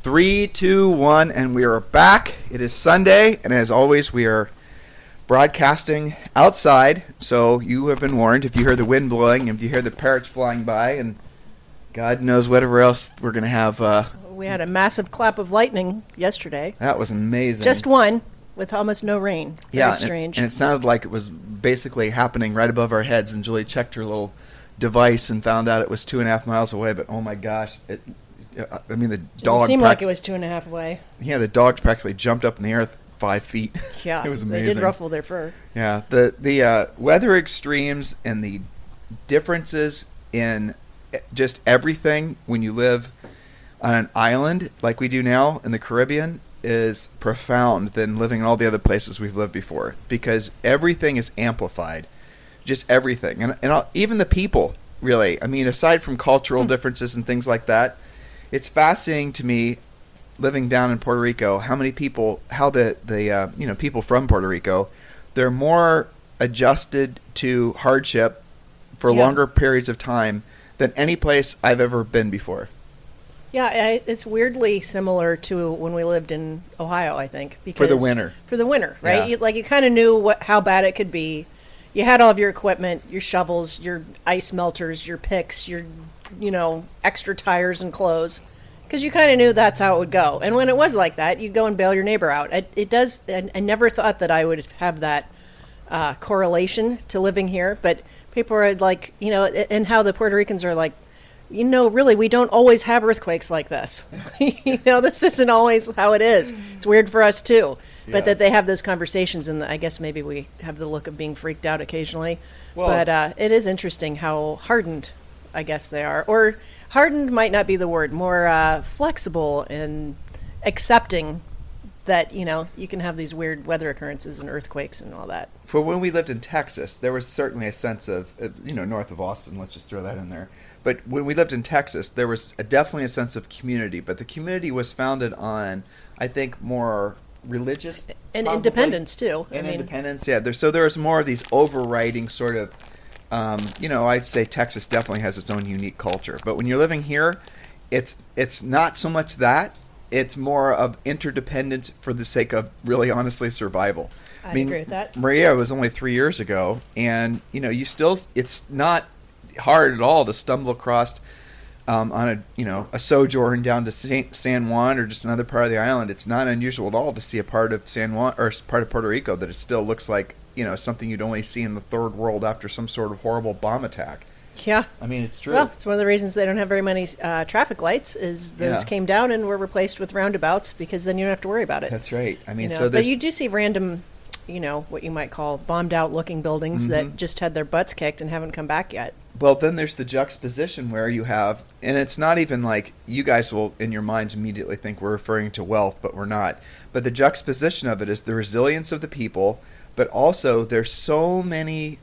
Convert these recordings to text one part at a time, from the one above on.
Three, two, one, and we are back. It is Sunday, and as always, we are broadcasting outside. So you have been warned if you hear the wind blowing, if you hear the parrots flying by, and God knows whatever else we're going to have. We had a massive clap of lightning yesterday. That was amazing. Just one, with almost no rain. Very strange. And it sounded like it was basically happening right above our heads, and Julie checked her little device and found out it was 2.5 miles away, but oh my gosh, the dog... It seemed like it was 2.5 away. Yeah, the dogs practically jumped up in the air 5 feet. Yeah, it was amazing. They did ruffle their fur. Yeah, the weather extremes and the differences in just everything when you live on an island like we do now in the Caribbean is profound than living in all the other places we've lived before, because everything is amplified. Just everything. And even the people, really. I mean, aside from cultural differences and things like that, it's fascinating to me, living down in Puerto Rico, how many people, how the people from Puerto Rico, they're more adjusted to hardship for longer periods of time than any place I've ever been before. Yeah, it's weirdly similar to when we lived in Ohio, I think. Because for the winter. For the winter, right? Yeah. You kind of knew how bad it could be. You had all of your equipment, your shovels, your ice melters, your picks, your, extra tires and clothes. Because you kind of knew that's how it would go. And when it was like that, you'd go and bail your neighbor out. I never thought that I would have that correlation to living here. But people are like, and how the Puerto Ricans are like, really, we don't always have earthquakes like this. This isn't always how it is. It's weird for us, too. But that they have those conversations, and I guess maybe we have the look of being freaked out occasionally. Well, but it is interesting how hardened, I guess, they are. Or hardened might not be the word. More flexible and accepting that, you can have these weird weather occurrences and earthquakes and all that. For when we lived in Texas, there was certainly a sense of, north of Austin, let's just throw that in there. But when we lived in Texas, there was definitely a sense of community. But the community was founded on, I think, more religious and independence too. Independence, yeah. There was more of these overriding sort of, I'd say Texas definitely has its own unique culture. But when you're living here, it's not so much that. It's more of interdependence for the sake of really, honestly, survival. I agree with that. Maria was only 3 years ago, and it's not hard at all to stumble across on a sojourn down to San Juan or just another part of the island. It's not unusual at all to see a part of San Juan or part of Puerto Rico that it still looks like something you'd only see in the third world after some sort of horrible bomb attack. Yeah, I mean, it's true. Well, it's one of the reasons they don't have very many traffic lights. Is those came down and were replaced with roundabouts, because then you don't have to worry about it. That's right. I mean, but you do see random, what you might call bombed out looking buildings that just had their butts kicked and haven't come back yet. Well, then there's the juxtaposition where you have, and it's not even like you guys will in your minds immediately think we're referring to wealth, but we're not. But the juxtaposition of it is the resilience of the people, but also there's so many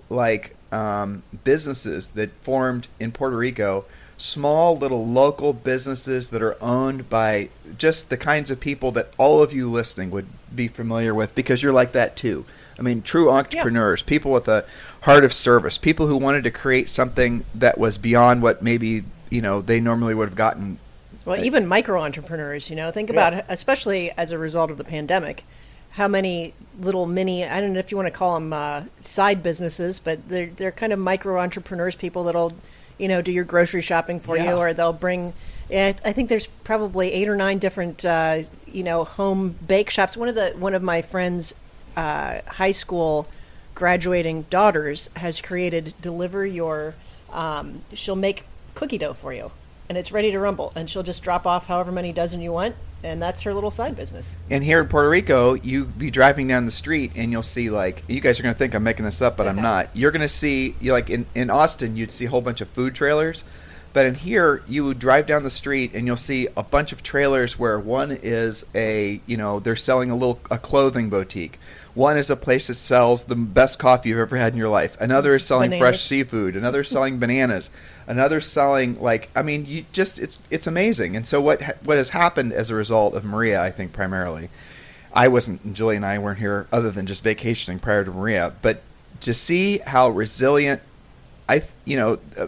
businesses that formed in Puerto Rico, small little local businesses that are owned by just the kinds of people that all of you listening would be familiar with, because you're like that too. I mean, true entrepreneurs, people with a heart of service, people who wanted to create something that was beyond what maybe, they normally would have gotten. Well, even micro entrepreneurs, think about, especially as a result of the pandemic, how many little mini, I don't know if you want to call them side businesses, but they're kind of micro entrepreneurs, people that'll, do your grocery shopping for you, or they'll bring, I think there's probably 8 or 9 different, home bake shops. One of my friends' high school graduating daughters has created Deliver Your, she'll make cookie dough for you, and it's ready to rumble, and she'll just drop off however many dozen you want. And that's her little side business. And here in Puerto Rico, you be driving down the street and you'll see, you guys are going to think I'm making this up, but I'm not. You're going to see, in Austin, you'd see a whole bunch of food trailers. But in here, you would drive down the street and you'll see a bunch of trailers where one is they're selling a clothing boutique. One is a place that sells the best coffee you've ever had in your life. Another is selling fresh seafood. Another is selling bananas. Another is selling it's amazing. And so what has happened as a result of Maria, I think primarily, Julie and I weren't here other than just vacationing prior to Maria, but to see how resilient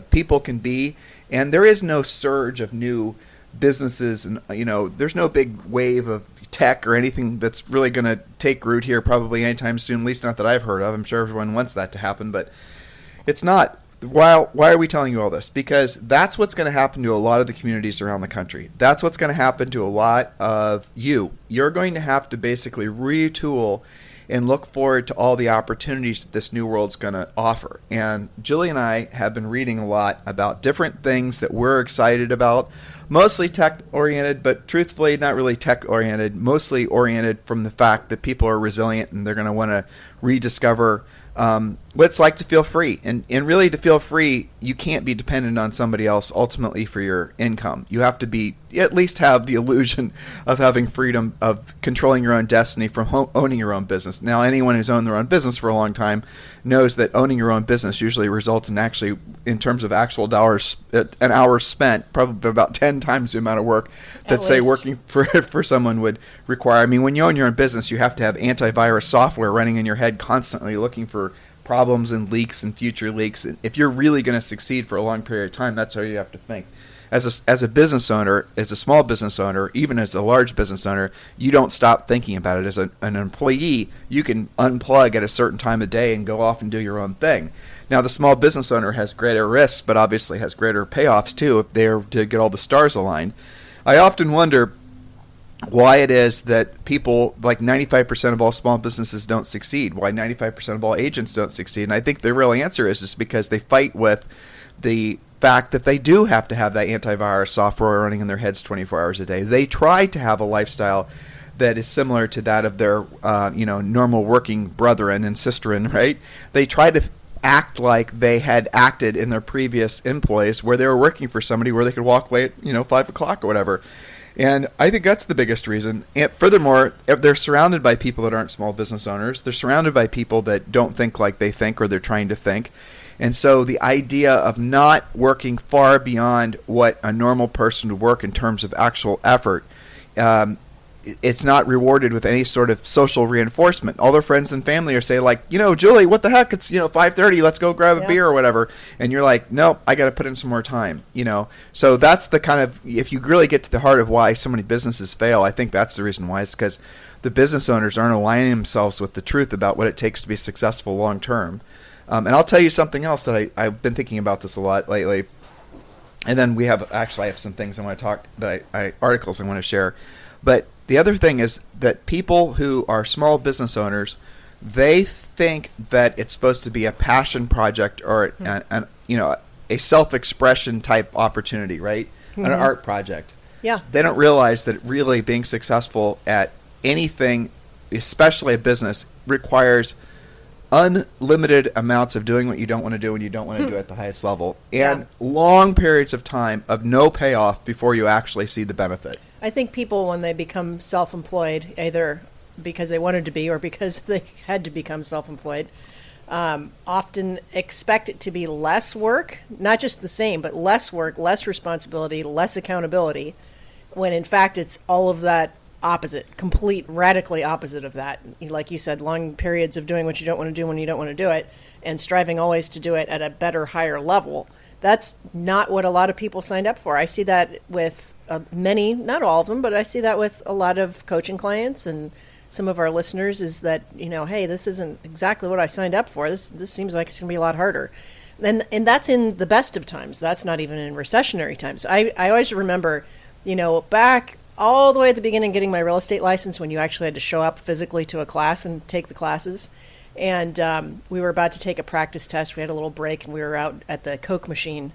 people can be, and there is no surge of new businesses, and there's no big wave of tech or anything that's really going to take root here probably anytime soon, at least not that I've heard of. I'm sure everyone wants that to happen, but it's not. Why are we telling you all this? Because that's what's going to happen to a lot of the communities around the country. That's what's going to happen to a lot of you. You're going to have to basically retool and look forward to all the opportunities that this new world's going to offer. And Julie and I have been reading a lot about different things that we're excited about, mostly tech-oriented, but truthfully not really tech-oriented, mostly oriented from the fact that people are resilient and they're going to want to rediscover what it's like to feel free. And really, to feel free, you can't be dependent on somebody else ultimately for your income. You have to at least have the illusion of having freedom, of controlling your own destiny from owning your own business. Now, anyone who's owned their own business for a long time knows that owning your own business usually results in actually, in terms of actual dollars, an hour spent, probably about 10 times the amount of work that, say, working for someone would require. I mean, when you own your own business, you have to have antivirus software running in your head constantly looking for problems and leaks and future leaks. And if you're really going to succeed for a long period of time, that's how you have to think. As a business owner, as a small business owner, even as a large business owner, you don't stop thinking about it. As an employee, you can unplug at a certain time of day and go off and do your own thing. Now, the small business owner has greater risks, but obviously has greater payoffs too if they're to get all the stars aligned. I often wonder why it is that people, like 95% of all small businesses don't succeed, why 95% of all agents don't succeed. And I think the real answer is just because they fight with the fact that they do have to have that antivirus software running in their heads 24 hours a day. They try to have a lifestyle that is similar to that of their normal working brethren and sisterin, right? They try to act like they had acted in their previous employs where they were working for somebody where they could walk away at 5 o'clock or whatever. And I think that's the biggest reason. And furthermore, if they're surrounded by people that aren't small business owners. They're surrounded by people that don't think like they think, or they're trying to think. And so the idea of not working far beyond what a normal person would work in terms of actual effort, it's not rewarded with any sort of social reinforcement. All their friends and family are saying, like, Julie, what the heck? It's 5:30. Let's go grab a beer or whatever. And you're like, nope, I got to put in some more time. So that's the kind of, if you really get to the heart of why so many businesses fail, I think that's the reason why. It's because the business owners aren't aligning themselves with the truth about what it takes to be successful long term. And I'll tell you something else that I've been thinking about this a lot lately. And then I have some things I want to talk, articles I want to share. But the other thing is that people who are small business owners, they think that it's supposed to be a passion project or a self-expression type opportunity, right? Mm-hmm. An art project. Yeah. They don't realize that really being successful at anything, especially a business, requires unlimited amounts of doing what you don't want to do when you don't want to do it at the highest level, and long periods of time of no payoff before you actually see the benefit. I think people, when they become self-employed, either because they wanted to be or because they had to become self-employed, often expect it to be less work, not just the same, but less work, less responsibility, less accountability, when in fact it's all of that opposite, radically opposite of that. Like you said, long periods of doing what you don't want to do when you don't want to do it, and striving always to do it at a better, higher level. That's not what a lot of people signed up for. I see that with many, not all of them, but I see that with a lot of coaching clients and some of our listeners, is that, hey, this isn't exactly what I signed up for. This seems like it's going to be a lot harder. And that's in the best of times. That's not even in recessionary times. I always remember, back all the way at the beginning, getting my real estate license, when you actually had to show up physically to a class and take the classes. And we were about to take a practice test. We had a little break, and we were out at the Coke machine.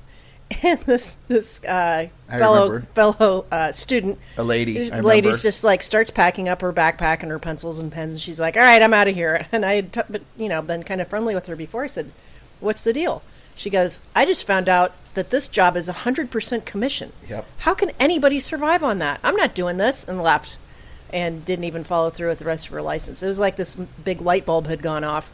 And this fellow student, a lady's just like starts packing up her backpack and her pencils and pens, and she's like, "All right, I'm out of here." And I had been kind of friendly with her before. I said, "What's the deal?" She goes, "I just found out that this job is 100% commission. Yep. How can anybody survive on that? I'm not doing this," and left, and didn't even follow through with the rest of her license. It was like this big light bulb had gone off.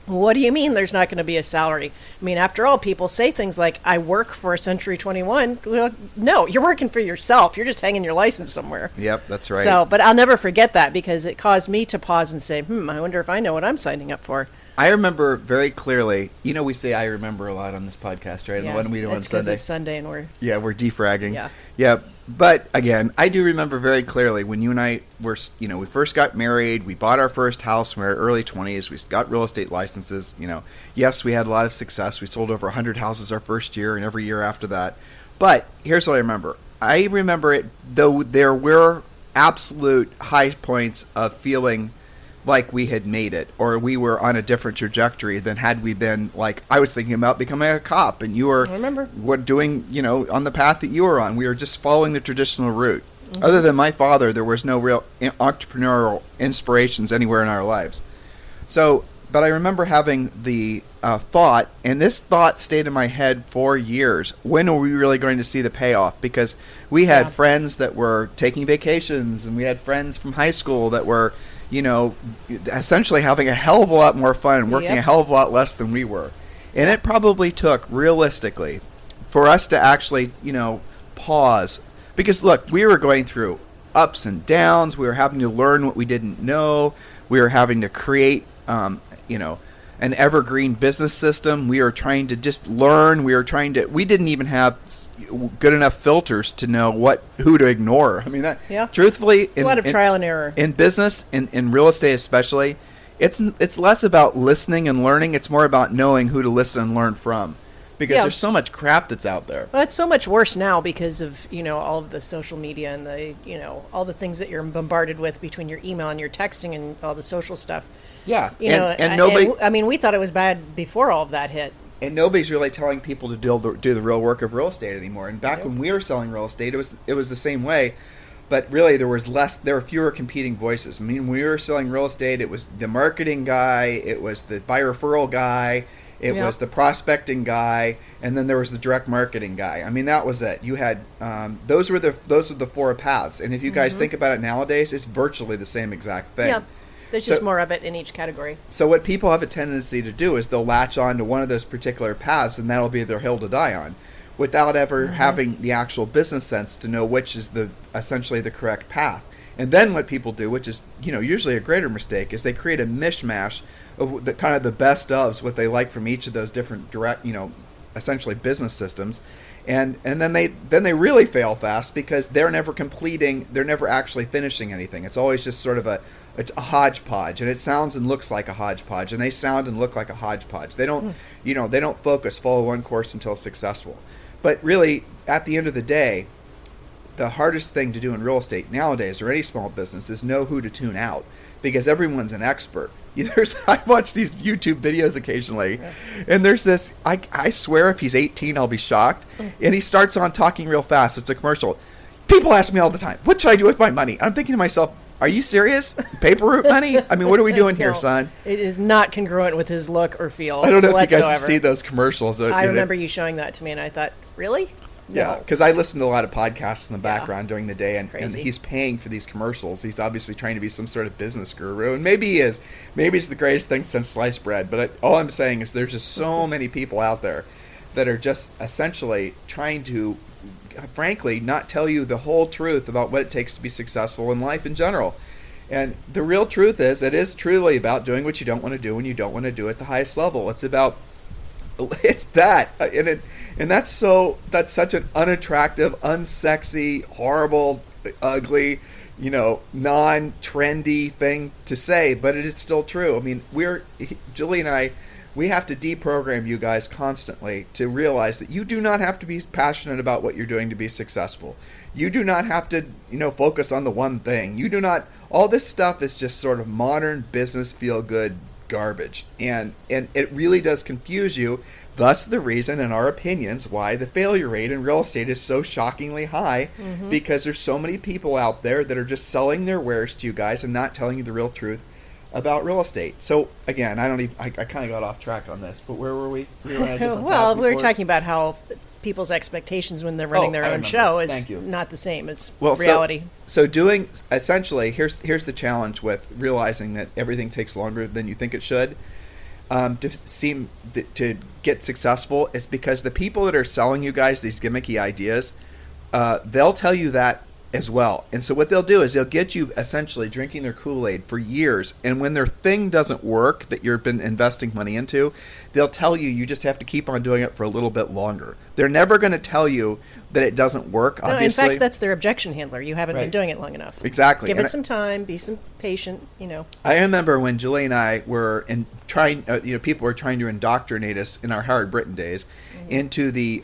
What do you mean there's not going to be a salary? I mean, after all, people say things like, "I work for Century 21. Well, no, you're working for yourself. You're just hanging your license somewhere. Yep, that's right. So, but I'll never forget that, because it caused me to pause and say, I wonder if I know what I'm signing up for. I remember very clearly. We say I remember a lot on this podcast, right? And the one we do on Sunday. It's Sunday and we're defragging. Yeah. But again, I do remember very clearly when you and I were, we first got married. We bought our first house. We were in our early 20s. We got real estate licenses. Yes, we had a lot of success. We sold over 100 houses our first year and every year after that. But here's what I remember. I remember it, though there were absolute high points of feeling like we had made it, or we were on a different trajectory than had we been, like, I was thinking about becoming a cop, and you were doing, on the path that you were on. We were just following the traditional route. Mm-hmm. Other than my father, there was no real entrepreneurial inspirations anywhere in our lives. So, but I remember having the thought, and this thought stayed in my head for years. When are we really going to see the payoff? Because we had friends that were taking vacations, and we had friends from high school that were, essentially having a hell of a lot more fun and working a hell of a lot less than we were. And it probably took, realistically, for us to actually, pause. Because, look, we were going through ups and downs. We were having to learn what we didn't know. We were having to create, an evergreen business system. We were trying to just learn. We didn't even have good enough filters to know who to ignore. I mean, truthfully, it's a lot of trial and error. In business, in real estate especially, it's less about listening and learning. It's more about knowing who to listen and learn from. Because there's so much crap that's out there. Well, it's so much worse now because of, all of the social media and the, all the things that you're bombarded with between your email and your texting and all the social stuff. Yeah. And nobody... we thought it was bad before all of that hit. And nobody's really telling people to do the real work of real estate anymore. And back when we were selling real estate, it was the same way. But really, there were fewer competing voices. I mean, when we were selling real estate, it was the marketing guy, it was the buy referral guy, it was the prospecting guy, and then there was the direct marketing guy. I mean, that was it. You had those were the four paths. And if you guys think about it nowadays, it's virtually the same exact thing. Yeah. There's just more of it in each category. So what people have a tendency to do is they'll latch on to one of those particular paths, and that'll be their hill to die on, without ever having the actual business sense to know which is essentially the correct path. And then what people do, which is usually a greater mistake, is they create a mishmash of the kind of the best ofs what they like from each of those different direct essentially business systems. And then they really fail fast because they're never actually finishing anything. It's always just sort of it's a hodgepodge, and it sounds and looks like a hodgepodge, and they sound and look like a hodgepodge. They don't they don't follow one course until successful. But really, at the end of the day, the hardest thing to do in real estate nowadays, or any small business, is know who to tune out, because everyone's an expert. I watch these YouTube videos occasionally, and there's this, I swear if he's 18, I'll be shocked, and he starts on talking real fast. It's a commercial. People ask me all the time, what should I do with my money? I'm thinking to myself, are you serious? Paper route money? I mean, what are we doing here, son? It is not congruent with his look or feel. I don't know if you guys see those commercials. I remember you showing that to me, and I thought, really? Yeah, because I listen to a lot of podcasts in the background during the day, and he's paying for these commercials. He's obviously trying to be some sort of business guru, and maybe he is. Maybe he's the greatest thing since sliced bread. But all I'm saying is there's just so many people out there that are just essentially trying to, frankly, not tell you the whole truth about what it takes to be successful in life in general. And the real truth is, it is truly about doing what you don't want to do when you don't want to do at the highest level. It's that, and that's such an unattractive, unsexy, horrible, ugly, non-trendy thing to say, but it is still true. I mean, Julie and I, we have to deprogram you guys constantly to realize that you do not have to be passionate about what you're doing to be successful. You do not have to, focus on the one thing. You do not. All this stuff is just sort of modern business feel-good garbage, and it really does confuse you. Thus the reason, in our opinions, why the failure rate in real estate is so shockingly high, because there's so many people out there that are just selling their wares to you guys and not telling you the real truth about real estate. So again, I kind of got off track on this, but where were we? We were talking about how people's expectations when they're running their own show is not the same as reality. So doing, essentially, here's the challenge with realizing that everything takes longer than you think it should to get successful, is because the people that are selling you guys these gimmicky ideas, they'll tell you that as well. And so what they'll do is they'll get you essentially drinking their Kool-Aid for years. And when their thing doesn't work that you've been investing money into, they'll tell you you just have to keep on doing it for a little bit longer. They're never going to tell you that it doesn't work, no, obviously. In fact, that's their objection handler. You haven't been doing it long enough. Exactly. Give it some time. Be some patient, I remember when Julie and I were people were trying to indoctrinate us in our Howard Britton days into the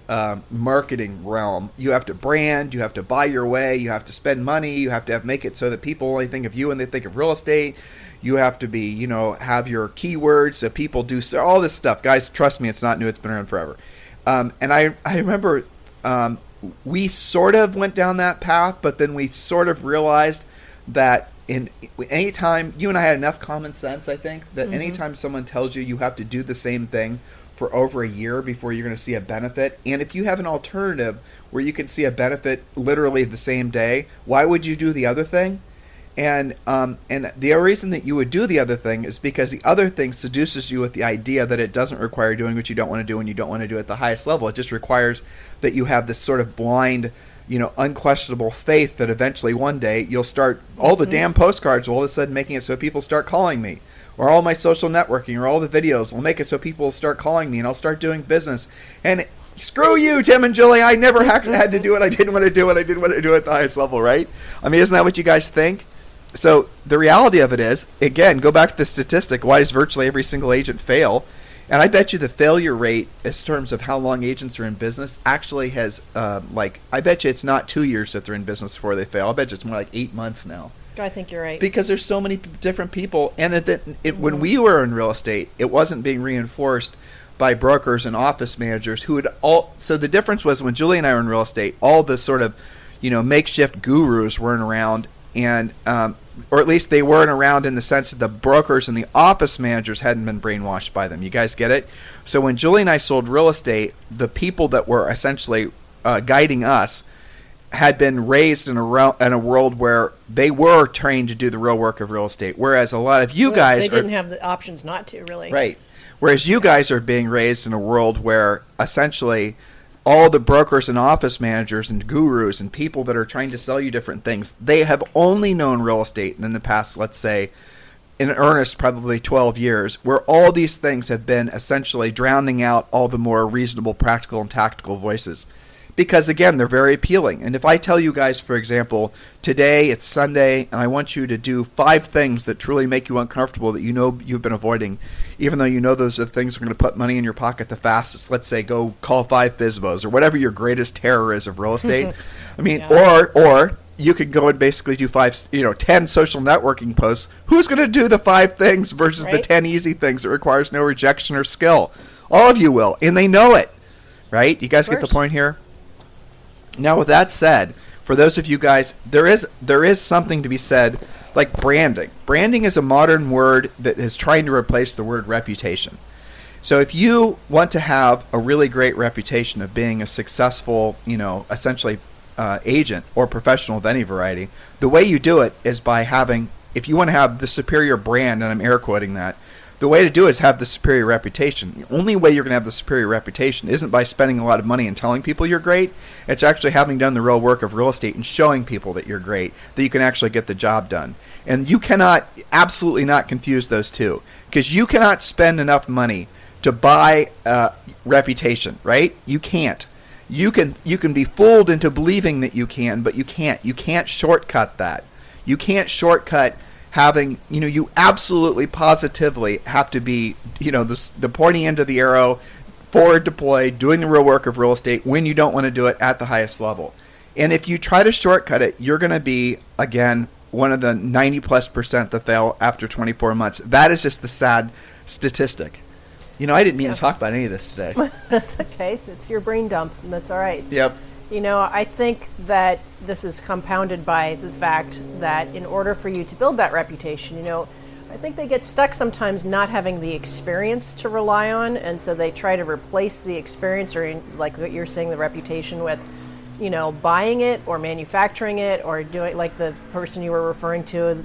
marketing realm. You have to brand, you have to buy your way, you have to spend money, you have to make it so that people only think of you when they think of real estate. You have to be, have your keywords so people do all this stuff. Guys, trust me, it's not new. It's been around forever. And I remember we sort of went down that path, but then we sort of realized that anytime you and I had enough common sense, I think, that anytime someone tells you have to do the same thing for over a year before you're going to see a benefit, and if you have an alternative where you can see a benefit literally the same day, why would you do the other thing? And the reason that you would do the other thing is because the other thing seduces you with the idea that it doesn't require doing what you don't want to do, and you don't want to do it at the highest level. It just requires that you have this sort of blind, unquestionable faith that eventually one day you'll start, all the damn postcards will all of a sudden making it so people start calling me, or all my social networking, or all the videos will make it so people will start calling me, and I'll start doing business. And screw you, Tim and Julie, I never had to do it. I didn't want to do it. I didn't want to do it at the highest level, right? I mean, isn't that what you guys think? So the reality of it is, again, go back to the statistic, why does virtually every single agent fail? And I bet you the failure rate in terms of how long agents are in business actually has, I bet you it's not 2 years that they're in business before they fail. I bet you it's more like 8 months now. I think you're right. Because there's so many different people. And when we were in real estate, it wasn't being reinforced by brokers and office managers who would all. So the difference was when Julie and I were in real estate, all the sort of, makeshift gurus weren't around. And or at least they weren't around in the sense that the brokers and the office managers hadn't been brainwashed by them. You guys get it? So when Julie and I sold real estate, the people that were essentially guiding us had been raised in a world where they were trained to do the real work of real estate, whereas a lot of you guys didn't have the options not to, really. Right. Whereas you guys are being raised in a world where essentially all the brokers and office managers and gurus and people that are trying to sell you different things, they have only known real estate in the past, let's say, in earnest, probably 12 years, where all these things have been essentially drowning out all the more reasonable, practical, and tactical voices. Because, again, they're very appealing. And if I tell you guys, for example, today it's Sunday, and I want you to do 5 things that truly make you uncomfortable that you've been avoiding, even though those are the things that are going to put money in your pocket the fastest. Let's say go call 5 FSBOs or whatever your greatest terror is of real estate. I mean, or you could go and basically do 10 social networking posts. Who's going to do the 5 things versus the 10 easy things that requires no rejection or skill? All of you will, and they know it, right? You guys get the point here? Now, with that said, for those of you guys, there is something to be said, like branding. Branding is a modern word that is trying to replace the word reputation. So if you want to have a really great reputation of being a successful, essentially agent or professional of any variety, the way you do it is by if you want to have the superior brand, and I'm air quoting that, the way to do it is have the superior reputation. The only way you're going to have the superior reputation isn't by spending a lot of money and telling people you're great. It's actually having done the real work of real estate and showing people that you're great, that you can actually get the job done. And you cannot, absolutely not confuse those two, because you cannot spend enough money to buy reputation, right? You can't. You can be fooled into believing that you can, but you can't. You can't shortcut that. You can't shortcut having, you absolutely positively have to be, the pointy end of the arrow, forward deployed, doing the real work of real estate when you don't want to do it at the highest level. And if you try to shortcut it, you're going to be, again, one of the 90+% that fail after 24 months. That is just the sad statistic. I didn't mean to talk about any of this today. That's okay. It's your brain dump, and that's all right. Yep. I think that this is compounded by the fact that in order for you to build that reputation, I think they get stuck sometimes not having the experience to rely on, and so they try to replace the experience, or like what you're saying, the reputation, with, buying it or manufacturing it, or doing like the person you were referring to,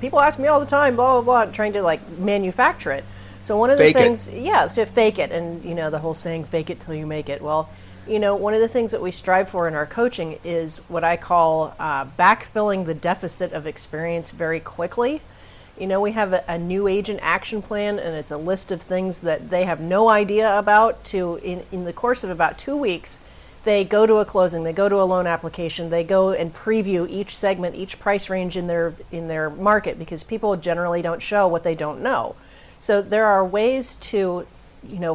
people ask me all the time, blah, blah, blah, trying to manufacture it. So one of the things, to fake it, and the whole saying, fake it till you make it. Well, One of the things that we strive for in our coaching is what I call backfilling the deficit of experience very quickly. We have a new agent action plan, and it's a list of things that they have no idea about. In the course of about 2 weeks, they go to a closing, they go to a loan application, they go and preview each segment, each price range in their market, because people generally don't show what they don't know. So there are ways to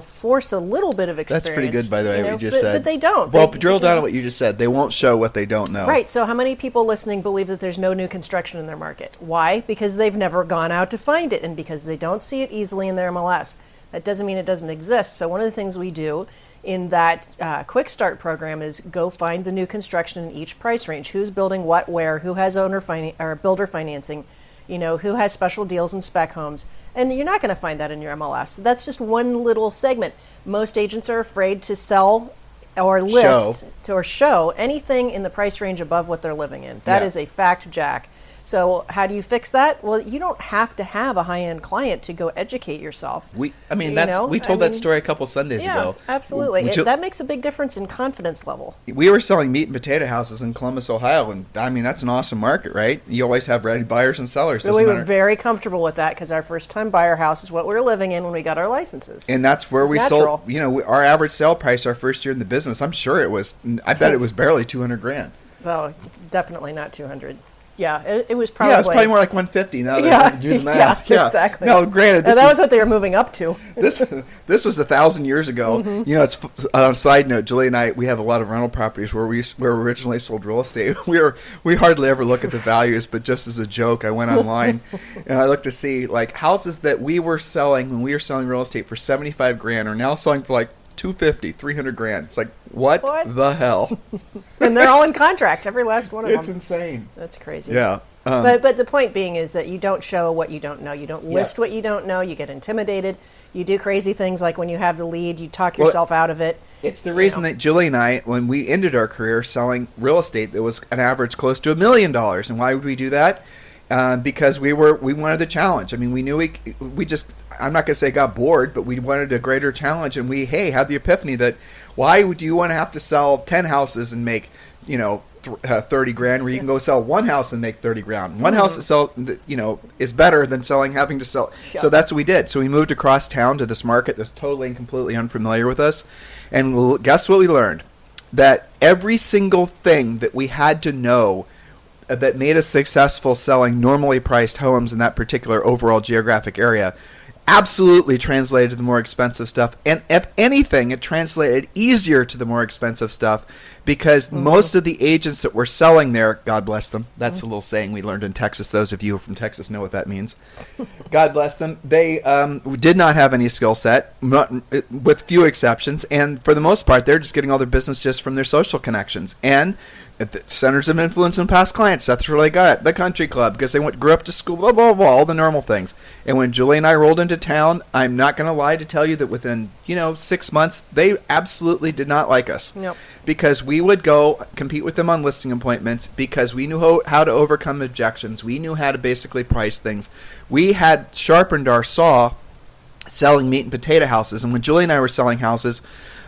force a little bit of experience. That's pretty good, by the way, what you just said. But they don't. Well, drill down on what you just said. They won't show what they don't know. Right. So how many people listening believe that there's no new construction in their market? Why? Because they've never gone out to find it, and because they don't see it easily in their MLS. That doesn't mean it doesn't exist. So one of the things we do in that quick start program is go find the new construction in each price range. Who's building what, where, who has or builder financing, who has special deals and spec homes. And you're not going to find that in your MLS. So that's just one little segment. Most agents are afraid to sell or list or show anything in the price range above what they're living in. That is a fact, Jack. So how do you fix that? Well, you don't have to have a high-end client to go educate yourself. We told that story a couple Sundays ago. Absolutely. That makes a big difference in confidence level. We were selling meat and potato houses in Columbus, Ohio, and that's an awesome market, right? You always have ready buyers and sellers. So we were very comfortable with that because our first-time buyer house is what we were living in when we got our licenses. And that's where we sold. Our average sale price our first year in the business, I'm sure it was. I bet it was barely $200,000. Oh, definitely not 200. Yeah, it was probably. Yeah, it's probably more like 150 now that I do the math. Yeah, exactly. No, granted, that was what they were moving up to. This was 1,000 years ago. Mm-hmm. It's on a side note. Julie and I, we have a lot of rental properties where we originally sold real estate. We hardly ever look at the values, but just as a joke, I went online and I looked to see houses that we were selling when we were selling real estate for $75,000 are now selling for $250,000, $300,000. It's what the hell? And they're all in contract, every last one of them. It's insane. That's crazy. Yeah. But the point being is that you don't show what you don't know. You don't list what you don't know. You get intimidated. You do crazy things like when you have the lead, you talk yourself out of it. It's the reason that Julie and I, when we ended our career selling real estate, that was an average close to $1 million. And why would we do that? Because we wanted the challenge. I mean, we knew we just, I'm not going to say got bored, but we wanted a greater challenge, and we had the epiphany that why would you want to have to sell 10 houses and make $30,000 where you can go sell one house and make $30,000. One house to sell is better than having to sell. Yeah. So that's what we did. So we moved across town to this market that's totally and completely unfamiliar with us, and guess what we learned? That every single thing that we had to know that made us successful selling normally priced homes in that particular overall geographic area absolutely translated to the more expensive stuff. And if anything, it translated easier to the more expensive stuff because most of the agents that were selling there, God bless them, that's a little saying we learned in Texas. Those of you from Texas know what that means. God bless them. They did not have any skill set, with few exceptions. And for the most part, they're just getting all their business just from their social connections. And at the centers of influence and past clients, that's where they got it. The country club, because they grew up to school, blah, blah, blah, all the normal things. And when Julie and I rolled into town, I'm not going to lie to tell you that within, 6 months, they absolutely did not like us. Nope. Because we would go compete with them on listing appointments because we knew how to overcome objections. We knew how to basically price things. We had sharpened our saw selling meat and potato houses. And when Julie and I were selling houses,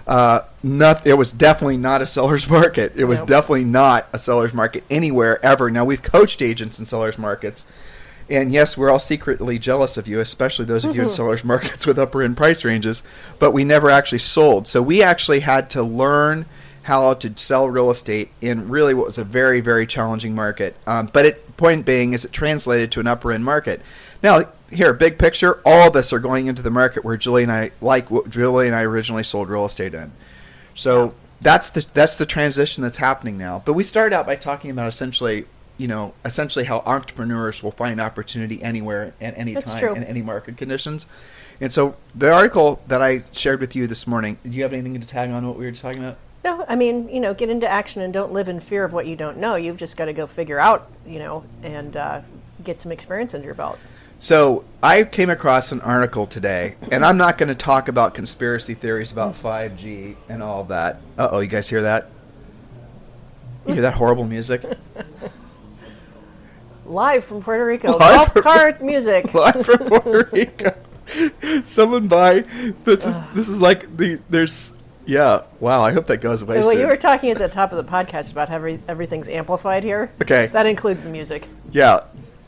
it was definitely not a seller's market. It was definitely not a seller's market anywhere ever. Now, we've coached agents in seller's markets. And yes, we're all secretly jealous of you, especially those of you in seller's markets with upper end price ranges. But we never actually sold. So we actually had to learn how to sell real estate in really what was a very, very challenging market. Point being is it translated to an upper end market. Now, here, big picture, all of us are going into the market where Julie and I originally sold real estate in. So that's the transition that's happening now. But we started out by talking about essentially how entrepreneurs will find opportunity anywhere at any time in any market conditions. And so the article that I shared with you this morning, do you have anything to tag on what we were just talking about? No, I mean, get into action and don't live in fear of what you don't know. You've just got to go figure out, and get some experience under your belt. So I came across an article today, and I'm not going to talk about conspiracy theories about 5G and all of that. Uh-oh, you guys hear that? You hear that horrible music? Live from Puerto Rico. Golf cart music. Live from Puerto Rico. Someone buy. This is like there's Yeah. Wow. I hope that goes away Well, soon. you were talking at the top of the podcast about how everything's amplified here. Okay. That includes the music. Yeah.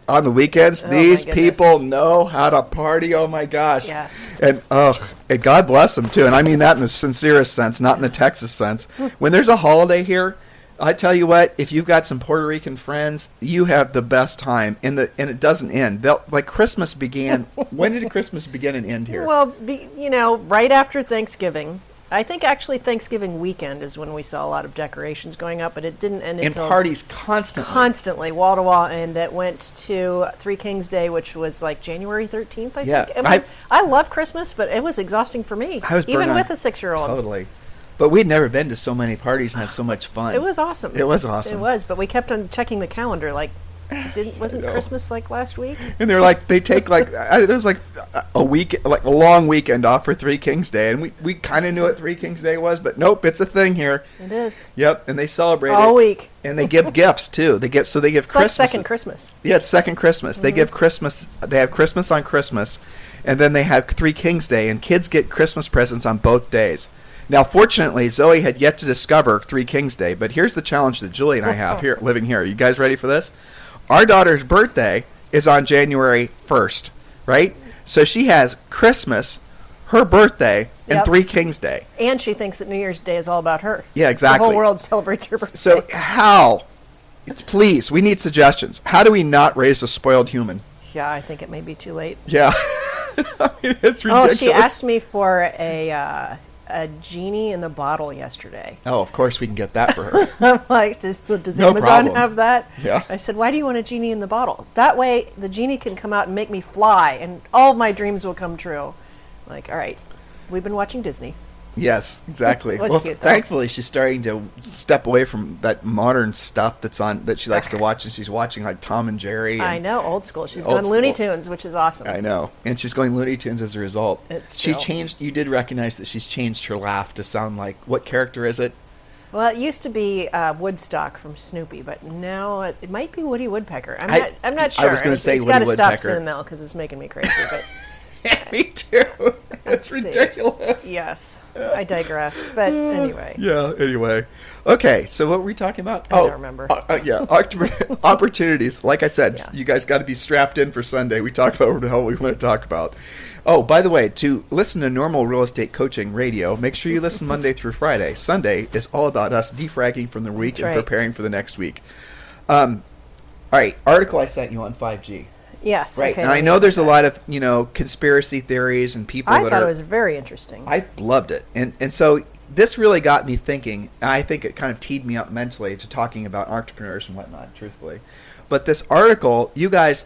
On the weekends, Oh, these my goodness. people know how to party. Oh my gosh. Yes. And and God bless them too. And I mean that in the sincerest sense, not in the Texas sense. When there's a holiday here, I tell you what, if you've got some Puerto Rican friends, you have the best time. And it doesn't end. Like Christmas began. When did Christmas begin and end here? Well, right after Thanksgiving. I think actually Thanksgiving weekend is when we saw a lot of decorations going up, but it didn't end and until parties constantly. Constantly, wall to wall, and it went to Three Kings Day, which was like January 13th, I think. I love Christmas, but it was exhausting for me, I was even burned with on- a 6-year-old. Totally. But we'd never been to so many parties and had so much fun. It was awesome. It was awesome. It was, but we kept on checking the calendar, like, wasn't know. Christmas like last week? And they're like, they take like, there's like a week, like a long weekend off for Three Kings Day. And we kind of knew what Three Kings Day was, but nope, it's a thing here. It is. Yep. And they celebrate All it. week. And they give gifts too. They give It's Christmas. like second Christmas. Yeah, it's second Christmas. They give Christmas, they have Christmas on Christmas. And then they have Three Kings Day. And kids get Christmas presents on both days. Now, fortunately, Zoe had yet to discover Three Kings Day. But here's the challenge that Julie and I have here, living here. Are you guys ready for this? Our daughter's birthday is on January 1st, right? So she has Christmas, her birthday, and Yep. Three Kings Day. And she thinks that New Year's Day is all about her. Yeah, exactly. The whole world celebrates her birthday. So how, please, we need suggestions. How do we not raise a spoiled human? Yeah, I think it may be too late. Yeah. I mean, it's ridiculous. Oh, she asked me for a genie in the bottle yesterday. Oh, of course we can get that for her. I'm like, does No Amazon problem. have that? Yeah. I said, why do you want a genie in the bottle? That way the genie can come out and make me fly and all of my dreams will come true. I'm like, all right, we've been watching Disney. Yes, exactly. It was Well, cute, though. thankfully, she's starting to step away from that modern stuff that she likes to watch, and she's watching like Tom and Jerry. I And, know, old school. She's Old gone Looney school. Tunes, which is awesome. I know, and she's going Looney Tunes as a result. It's she true. changed. You did recognize that she's changed her laugh to sound like what character is it? Well, it used to be Woodstock from Snoopy, but now it might be Woody Woodpecker. I'm not I sure. was gonna say it's Woody got to stop Woodpecker. soon though, because it's making me crazy. But Me too. It's see. ridiculous. yes, I digress. But anyway, Yeah. Anyway, okay. So what were we talking about? I don't remember. Yeah, opportunities. Like I said, Yeah. you guys got to be strapped in for Sunday. We talked about what the hell we want to talk about. Oh, by the way, to listen to normal real estate coaching radio, make sure you listen Monday through Friday. Sunday is all about us defragging from the week That's and right. preparing for the next week. All right, article I sent you on 5G. yes. Right, okay, and let I me know look there's at a that. lot of conspiracy theories and people I that thought are. it was very interesting. I loved it. And so this really got me thinking. I think it kind of teed me up mentally to talking about entrepreneurs and whatnot, truthfully. But this article, you guys,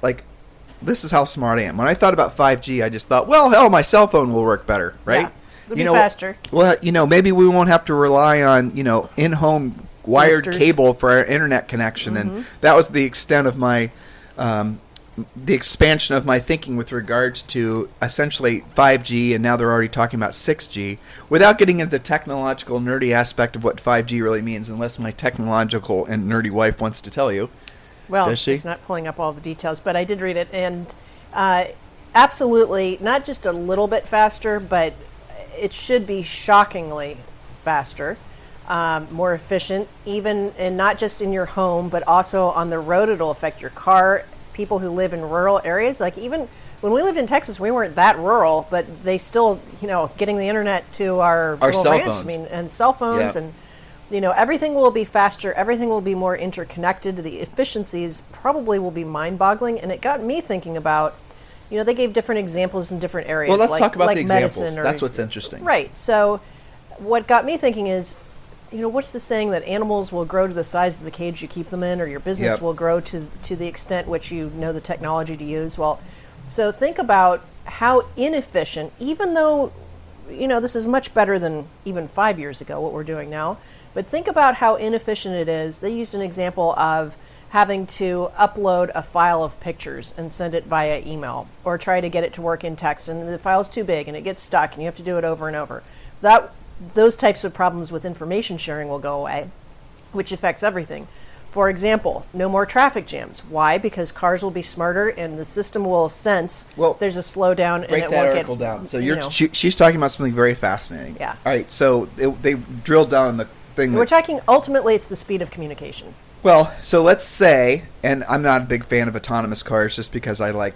this is how smart I am. When I thought about 5G, I just thought, well, hell, my cell phone will work better, right? Yeah, it'll be faster. Well, maybe we won't have to rely on, in-home wired Boosters. cable for our internet connection. And that was the extent of my the expansion of my thinking with regards to essentially 5G, and now they're already talking about 6G, without getting into the technological nerdy aspect of what 5G really means, unless my technological and nerdy wife wants to tell you. Well, Does she? it's not pulling up all the details, but I did read it, and absolutely not just a little bit faster, but it should be shockingly faster, more efficient, even and not just in your home, but also on the road. It'll affect your car. People who live in rural areas, like even when we lived in Texas, we weren't that rural, but they still, getting the internet to our little cell ranch, phones. and cell phones, Yeah. and everything will be faster. Everything will be more interconnected. The efficiencies probably will be mind-boggling, and it got me thinking about, they gave different examples in different areas. Well, let's like, talk about like the examples. medicine That's what's interesting. Right. So, what got me thinking is, what's the saying that animals will grow to the size of the cage you keep them in, or your business Yep. will grow to the extent which you know the technology to use? Well, so think about how inefficient, even though, this is much better than even 5 years ago, what we're doing now, but think about how inefficient it is. They used an example of having to upload a file of pictures and send it via email, or try to get it to work in text, and the file's too big and it gets stuck and you have to do it over and over. Those types of problems with information sharing will go away, which affects everything. For example, no more traffic jams. Why? Because cars will be smarter and the system will sense there's a slowdown and break it that won't article get down. So she's talking about something very fascinating. Yeah. All right. So they drilled down on the thing. We're talking ultimately it's the speed of communication. Well, so let's say, and I'm not a big fan of autonomous cars just because I like,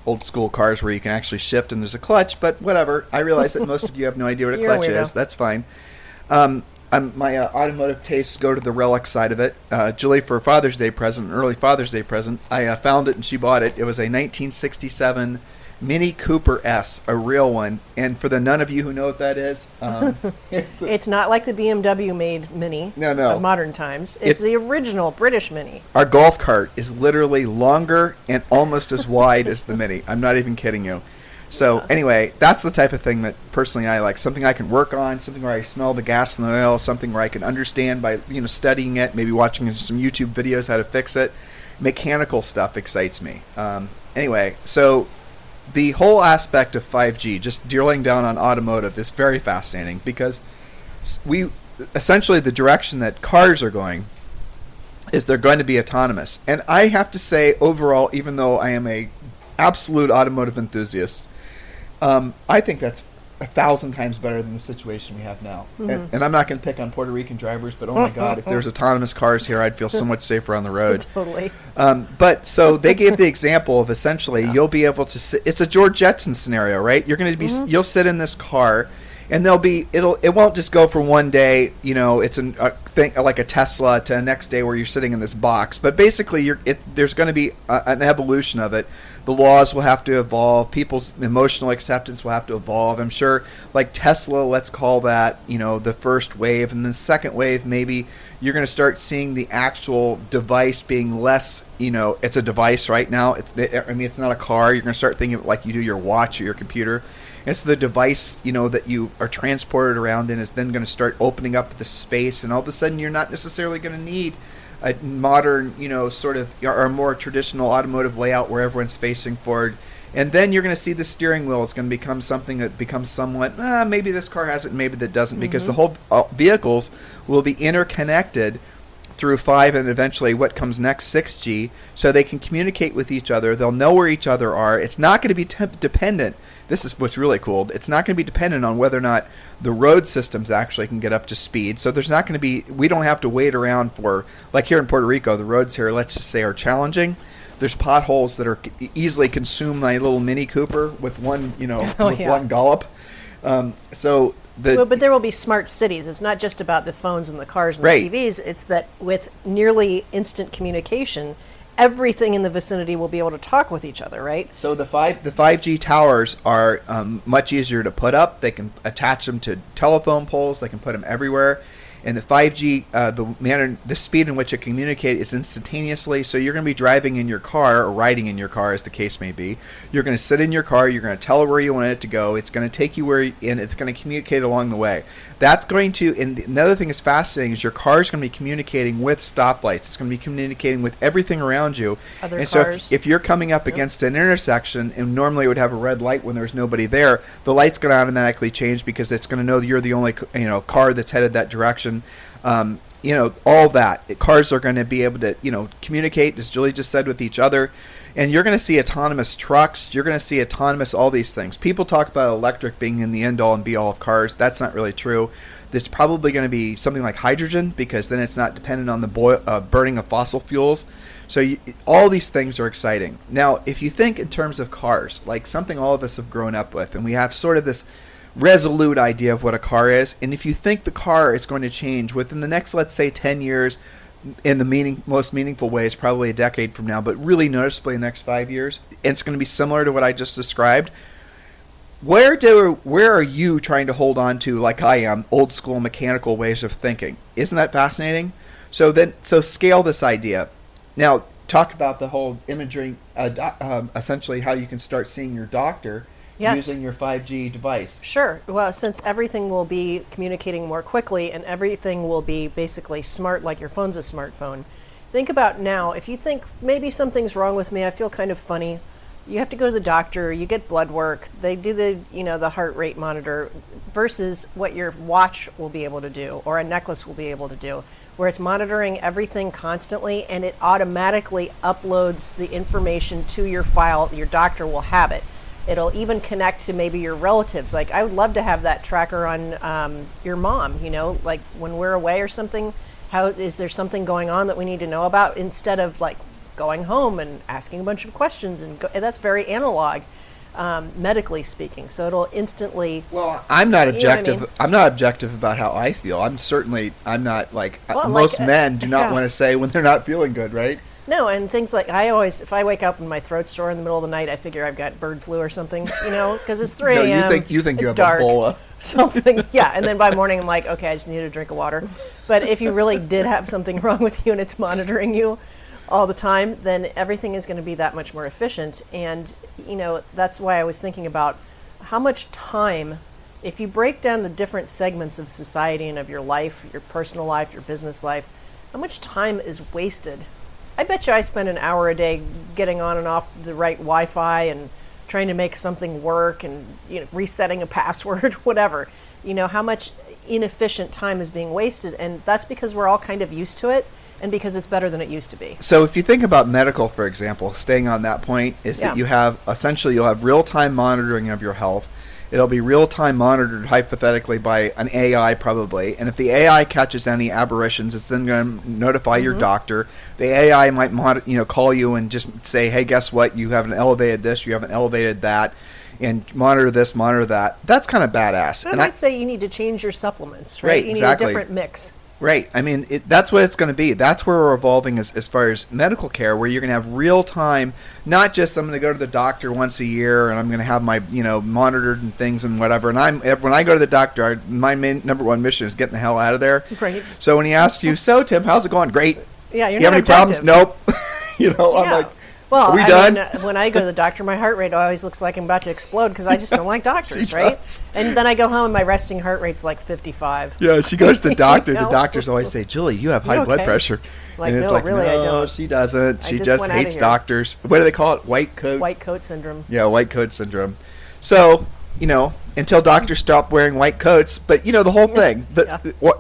old school cars where you can actually shift and there's a clutch, but whatever. I realize that most of you have no idea what a clutch is. That's fine. My automotive tastes go to the relic side of it. Julie, for a Father's Day present, an early Father's Day present, I found it and she bought it. It was a 1967 Mini Cooper S, a real one. And for the none of you who know what that is, it's not like the BMW made Mini of modern times. It's the original British Mini. Our golf cart is literally longer and almost as wide as the Mini. I'm not even kidding you. So anyway, that's the type of thing that personally I like. Something I can work on, something where I smell the gas and the oil, something where I can understand by studying it, maybe watching some YouTube videos how to fix it. Mechanical stuff excites me. Anyway, so the whole aspect of 5G, just drilling down on automotive, is very fascinating because essentially the direction that cars are going is they're going to be autonomous. And I have to say, overall, even though I am a absolute automotive enthusiast, I think that's 1,000 times better than the situation we have now. Mm-hmm. And I'm not going to pick on Puerto Rican drivers, but oh my God, if there's autonomous cars here, I'd feel so much safer on the road. Totally. But so they gave the example of essentially you'll be able to sit. It's a George Jetson scenario, right? You're going to be you'll sit in this car, and it won't just go from one day, it's a thing like a Tesla, to the next day where you're sitting in this box. But basically, there's going to be an evolution of it. The laws will have to evolve. People's emotional acceptance will have to evolve. I'm sure, like Tesla, let's call that, the first wave. And the second wave, maybe you're going to start seeing the actual device being less, it's a device right now. It's not a car. You're going to start thinking of it like you do your watch or your computer. It's the device, that you are transported around in is then going to start opening up the space. And all of a sudden, you're not necessarily going to need a modern, sort of, or a more traditional automotive layout where everyone's facing forward. And then you're going to see the steering wheel. It's going to become something that becomes somewhat, maybe this car has it, maybe that doesn't, because the whole vehicles will be interconnected through 5 and eventually what comes next, 6G, so they can communicate with each other. They'll know where each other are. It's not going to be dependent. This is what's really cool. It's not going to be dependent on whether or not the road systems actually can get up to speed. So there's not going to be, we don't have to wait around for, like here in Puerto Rico, the roads here, let's just say, are challenging. There's potholes that are easily consume my little Mini Cooper with one, one gallop. But there will be smart cities. It's not just about the phones and the cars and the TVs. It's that with nearly instant communication, everything in the vicinity will be able to talk with each other, right? So the 5G towers are much easier to put up. They can attach them to telephone poles. They can put them everywhere. And the 5G, the speed in which it communicates is instantaneously. So you're going to be driving in your car or riding in your car, as the case may be. You're going to sit in your car. You're going to tell it where you want it to go. It's going to take you and it's going to communicate along the way. That's going to. And another thing that's fascinating is your car is going to be communicating with stoplights. It's going to be communicating with everything around you. Other and cars. So if you're coming up against an intersection and normally it would have a red light when there's nobody there, the light's going to automatically change because it's going to know that you're the only car that's headed that direction. All that. Cars are going to be able to, communicate, as Julie just said, with each other. And you're going to see autonomous trucks. You're going to see autonomous all these things. People talk about electric being in the end-all and be-all of cars. That's not really true. There's probably going to be something like hydrogen because then it's not dependent on the burning of fossil fuels. So all these things are exciting. Now, if you think in terms of cars, like something all of us have grown up with, and we have sort of this resolute idea of what a car is, and if you think the car is going to change within the next, let's say, 10 years, in the most meaningful ways, probably a decade from now, but really noticeably in the next 5 years, and it's going to be similar to what I just described. Where are you trying to hold on to, like I am, old school mechanical ways of thinking? Isn't that fascinating? So scale this idea. Now, talk about the whole imagery, essentially how you can start seeing your doctor. Yes. Using your 5G device. Sure. Well, since everything will be communicating more quickly and everything will be basically smart, like your phone's a smartphone, think about now, if you think maybe something's wrong with me, I feel kind of funny, you have to go to the doctor, you get blood work, they do the heart rate monitor versus what your watch will be able to do or a necklace will be able to do. where it's monitoring everything constantly, and it automatically uploads the information to your file. Your doctor will have it. It'll even connect to maybe your relatives. Like, I would love to have that tracker on your mom, like when we're away or something. How is there something going on that we need to know about, instead of like going home and asking a bunch of questions, and that's very analog, medically speaking. So it'll instantly. Well, I'm not objective. I mean? I'm not objective about how I feel. I'm not like Well, most like, men do not yeah. want to say when they're not feeling good, right? No, and things like, if I wake up and my throat's sore in the middle of the night, I figure I've got bird flu or something, because it's 3 No, a.m. you think you it's have dark, Ebola. something, yeah. And then by morning, I'm like, okay, I just need a drink of water. But if you really did have something wrong with you and it's monitoring you all the time, then everything is going to be that much more efficient. And, that's why I was thinking about how much time, if you break down the different segments of society and of your life, your personal life, your business life, how much time is wasted. I bet you I spend an hour a day getting on and off the right Wi-Fi and trying to make something work, and resetting a password, whatever. How much inefficient time is being wasted, and that's because we're all kind of used to it, and because it's better than it used to be. So if you think about medical, for example, staying on that point, is that you'll have real-time monitoring of your health. It'll be real-time monitored, hypothetically, by an AI probably. And if the AI catches any aberrations, it's then going to notify your doctor. The AI might call you and just say, hey, guess what? You haven't elevated this, you haven't elevated that, and monitor this, monitor that. That's kind of badass. I might say you need to change your supplements, right? Right, you exactly. need a different mix. Right. I mean, that's what it's going to be. That's where we're evolving as far as medical care, where you're going to have real time, not just I'm going to go to the doctor once a year and I'm going to have my, monitored and things and whatever. And when I go to the doctor, my main number one mission is getting the hell out of there. Right. So when he asks you, so Tim, how's it going? Great. Yeah, you're you have not any problems? Nope. I'm like, well, are we done? When I go to the doctor, my heart rate always looks like I'm about to explode, because I just don't like doctors, right? does. And then I go home and my resting heart rate's like 55. Yeah, she goes to the doctor. You know? The doctors always say, Julie, you have high You blood okay? pressure. Like, and it's no, really, I don't. she doesn't. She just just went outta hates here. doctors. What do they call it? White coat syndrome. Yeah, white coat syndrome. So, until doctors stop wearing white coats, but the whole thing.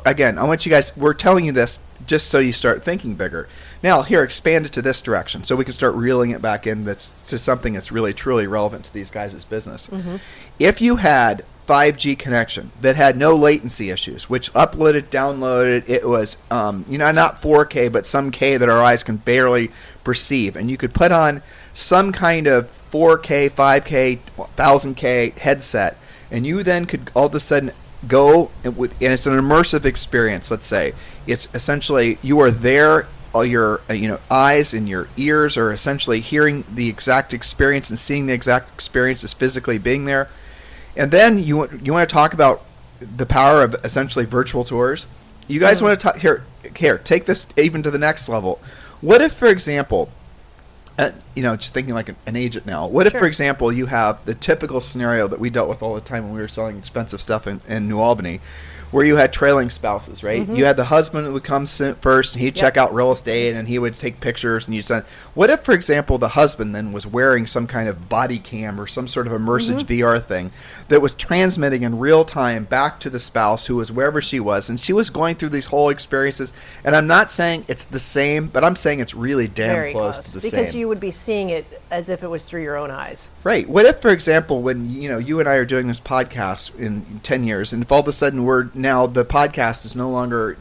Again, I want you guys, we're telling you this just so you start thinking bigger. Now, here, expand it to this direction so we can start reeling it back in to something that's really, truly relevant to these guys' business. Mm-hmm. If you had 5G connection that had no latency issues, which uploaded, downloaded, it was, not 4K, but some K that our eyes can barely perceive, and you could put on some kind of 4K, 5K, 1000K headset, and you then could all of a sudden go and it's an immersive experience. Let's say it's essentially you are there. All your eyes and your ears are essentially hearing the exact experience and seeing the exact experience as physically being there. And then you want to talk about the power of essentially virtual tours. You guys want to talk here? Take this even to the next level. What if, for example, just thinking like an agent now. What if, for example, you have the typical scenario that we dealt with all the time when we were selling expensive stuff in New Albany, where you had trailing spouses, right? Mm-hmm. You had the husband that would come first, and he'd check out real estate, and he would take pictures, and you'd send. What if, for example, the husband then was wearing some kind of body cam or some sort of immersive VR thing that was transmitting in real time back to the spouse who was wherever she was, and she was going through these whole experiences. And I'm not saying it's the same, but I'm saying it's really damn Very close to the same. Because you would be seeing it as if it was through your own eyes. Right. What if, for example, when you and I are doing this podcast in 10 years, and if all of a sudden now the podcast is no longer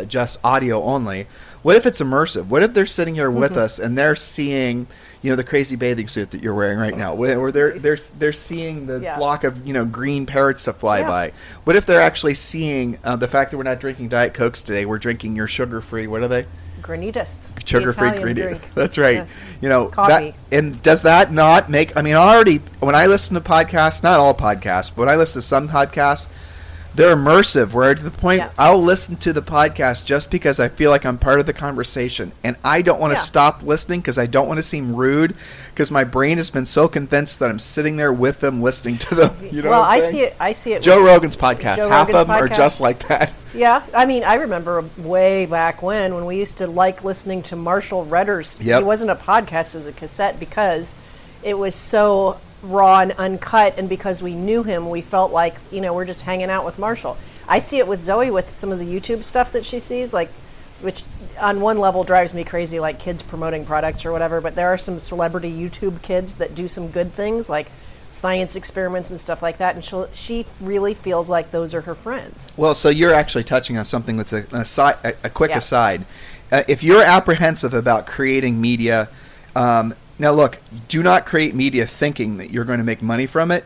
just audio only, what if it's immersive? What if they're sitting here with us and they're seeing the crazy bathing suit that you're wearing right now, or they're seeing the flock of green parrots that fly by? What if they're actually seeing the fact that we're not drinking Diet Cokes today? We're drinking your sugar-free. What are they? Granitas. Sugar-free granitas. That's right. Yes. Coffee. And does that not make? I mean, already when I listen to podcasts, not all podcasts, but when I listen to some podcasts, they're immersive. Where to the point I'll listen to the podcast just because I feel like I'm part of the conversation, and I don't want to stop listening because I don't want to seem rude, because my brain has been so convinced that I'm sitting there with them, listening to them. Well, I see it. Joe Rogan's podcast. Half of them are just like that. Yeah, I mean, I remember way back when we used to like listening to Marshall Redder's. It wasn't a podcast; it was a cassette, because it was so raw and uncut, and because we knew him, we felt like we're just hanging out with Marshall. I see it with Zoe with some of the YouTube stuff that she sees, like which on one level drives me crazy, like kids promoting products or whatever, but there are some celebrity YouTube kids that do some good things, like science experiments and stuff like that, and she really feels like those are her friends. Well, so you're actually touching on something with a quick Yeah. aside. If you're apprehensive about creating media, now look, do not create media thinking that you're going to make money from it.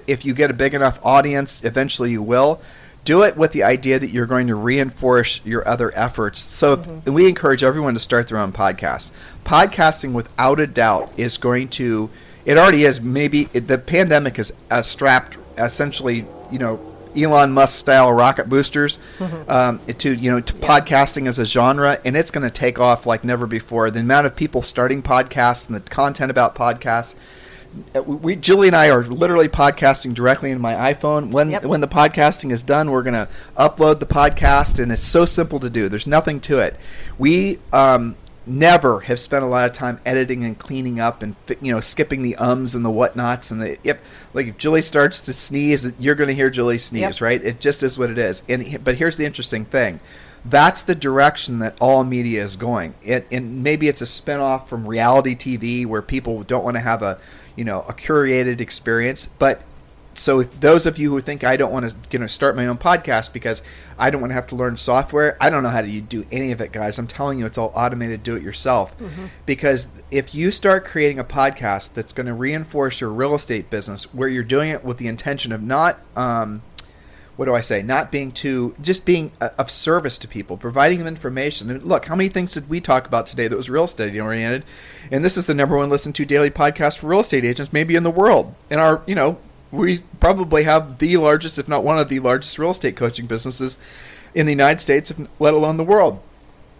If you get a big enough audience, eventually you will. Do it with the idea that you're going to reinforce your other efforts. So we encourage everyone to start their own podcast. Podcasting, without a doubt, is going to, it already is, the pandemic has strapped essentially, Elon Musk style rocket boosters to podcasting as a genre, and it's going to take off like never before. The amount of people starting podcasts and the content about podcasts. Julie and I are literally podcasting directly in my iPhone. When the podcasting is done, we're going to upload the podcast, and it's so simple to do. There's nothing to it. We never have spent a lot of time editing and cleaning up and skipping the ums and the whatnots and the like. If Julie starts to sneeze, you're going to hear Julie sneeze, right? It just is what it is. But here's the interesting thing. That's the direction that all media is going. And maybe it's a spinoff from reality TV where people don't want to have a curated experience. But so if those of you who think I don't want to start my own podcast because I don't want to have to learn software, I don't know how to do any of it, guys. I'm telling you, it's all automated. Do it yourself. Because if you start creating a podcast that's going to reinforce your real estate business, where you're doing it with the intention of not not being just being of service to people, providing them information. And look, how many things did we talk about today that was real estate oriented? And this is the number one listened to daily podcast for real estate agents, maybe in the world. And we probably have the largest, if not one of the largest real estate coaching businesses in the United States, let alone the world.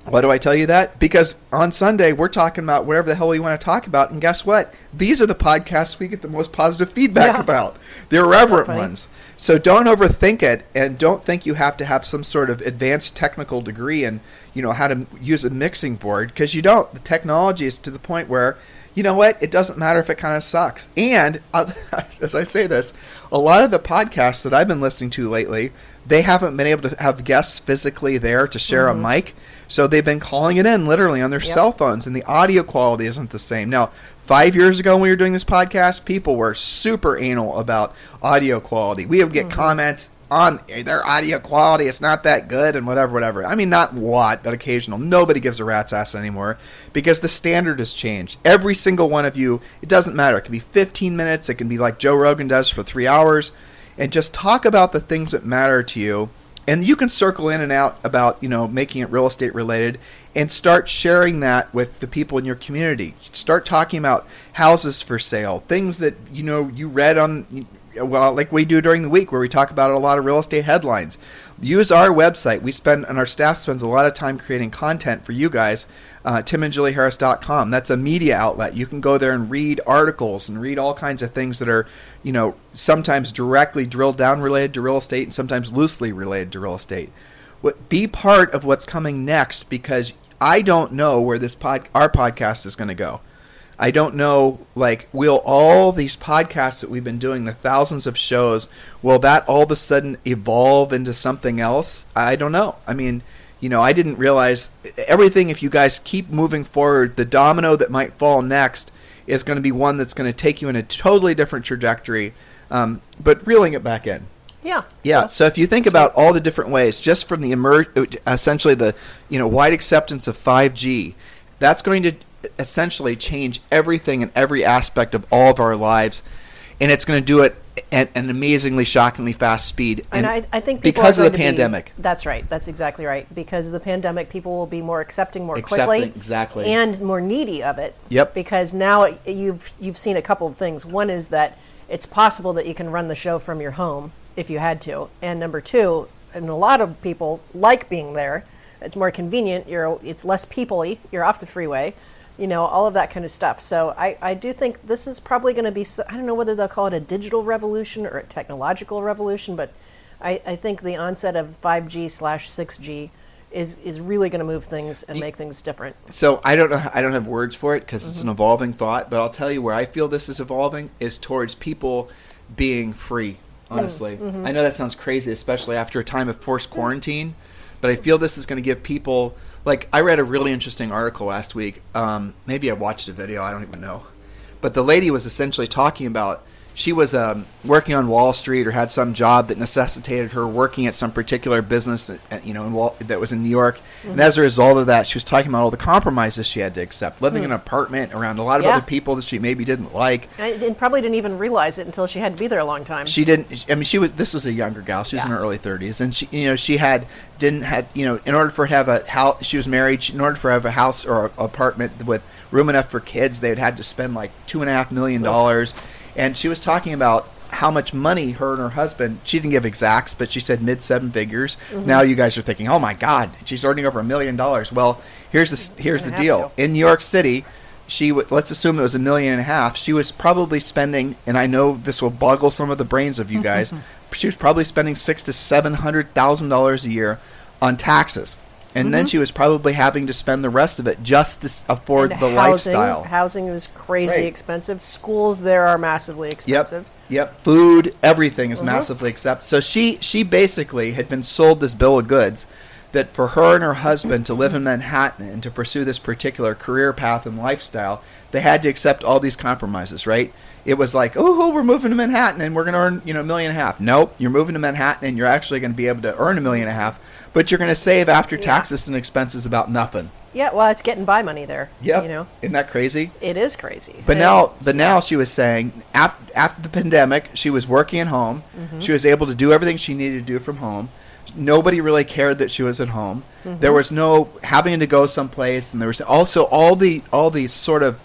Why do I tell you that? Because on Sunday, we're talking about whatever the hell we want to talk about. And guess what? These are the podcasts we get the most positive feedback about. The irreverent ones. So don't overthink it, and don't think you have to have some sort of advanced technical degree in, how to use a mixing board, because you don't. The technology is to the point where, you know what? It doesn't matter if it kind of sucks. And as I say this, a lot of the podcasts that I've been listening to lately, they haven't been able to have guests physically there to share a mic. So they've been calling it in literally on their cell phones, and the audio quality isn't the same. Now, 5 years ago when we were doing this podcast, people were super anal about audio quality. We would get comments on their audio quality. It's not that good and whatever. I mean, not a lot, but occasional. Nobody gives a rat's ass anymore because the standard has changed. Every single one of you, it doesn't matter. It can be 15 minutes. It can be like Joe Rogan does for 3 hours. And just talk about the things that matter to you. And you can circle in and out about, making it real estate related and start sharing that with the people in your community. Start talking about houses for sale, things that, you read on, like we do during the week where we talk about a lot of real estate headlines. Use our website. And our staff spends a lot of time creating content for you guys, timandjulieharris.com. That's a media outlet. You can go there and read articles and read all kinds of things that are, sometimes directly drilled down related to real estate and sometimes loosely related to real estate. Be part of what's coming next, because I don't know where our podcast is going to go. I don't know, will all these podcasts that we've been doing, the thousands of shows, will that all of a sudden evolve into something else? I don't know. I mean, I didn't realize everything. If you guys keep moving forward, the domino that might fall next is going to be one that's going to take you in a totally different trajectory, but reeling it back in. Yeah. So if you think about all the different ways, just from essentially the wide acceptance of 5G, that's going to essentially change everything and every aspect of all of our lives, and it's going to do it at an amazingly, shockingly fast speed. And I think because of the pandemic. That's right. That's exactly right. Because of the pandemic, people will be more accepting more quickly, exactly, and more needy of it. Yep. Because now you've seen a couple of things. One is that it's possible that you can run the show from your home if you had to, and number two, and a lot of people like being there. It's more convenient. It's less people-y. You're off the freeway. All of that kind of stuff. So I do think this is probably going to be, I don't know whether they'll call it a digital revolution or a technological revolution, but I think the onset of 5G/6G is really going to move things and make things different. So I don't know. I don't have words for it because it's an evolving thought, but I'll tell you where I feel this is evolving is towards people being free, honestly. I know that sounds crazy, especially after a time of forced quarantine. but I feel this is going to give people, like, I read a really interesting article last week. Maybe I watched a video, I don't even know. But the lady was essentially talking about, she was working on Wall Street or had some job that necessitated her working at some particular business, that was in New York. Mm-hmm. And as a result of that, she was talking about all the compromises she had to accept, living in an apartment around a lot of other people that she maybe didn't like. And probably didn't even realize it until she had to be there a long time. She didn't. I mean, this was a younger gal. She was in her early 30s, and in order for her to have a house, she was married. In order for her to have a house or an apartment with room enough for kids, they would had to spend like $2.5 million. And she was talking about how much money her and her husband, she didn't give exacts, but she said mid 7 figures. Mm-hmm. Now you guys are thinking, oh my God, she's earning over $1 million. Well, here's the deal. In New York City, let's assume it was $1.5 million. She was probably spending, and I know this will boggle some of the brains of you guys, she was probably spending $600,000 to $700,000 a year on taxes. And then she was probably having to spend the rest of it just to afford the lifestyle. Housing is crazy expensive. Schools there are massively expensive. Yep. Food, everything is massively expensive. So she basically had been sold this bill of goods that for her and her husband to live in Manhattan and to pursue this particular career path and lifestyle, they had to accept all these compromises, right? It was like, oh, we're moving to Manhattan and we're going to earn, $1.5 million. Nope, you're moving to Manhattan and you're actually going to be able to earn $1.5 million, but you're going to save after taxes and expenses about nothing. Yeah, well, it's getting by money there. Yep. Isn't that crazy? It is crazy. But now she was saying after the pandemic, she was working at home. Mm-hmm. She was able to do everything she needed to do from home. Nobody really cared that she was at home. Mm-hmm. There was no having to go someplace, and there was also all these sort of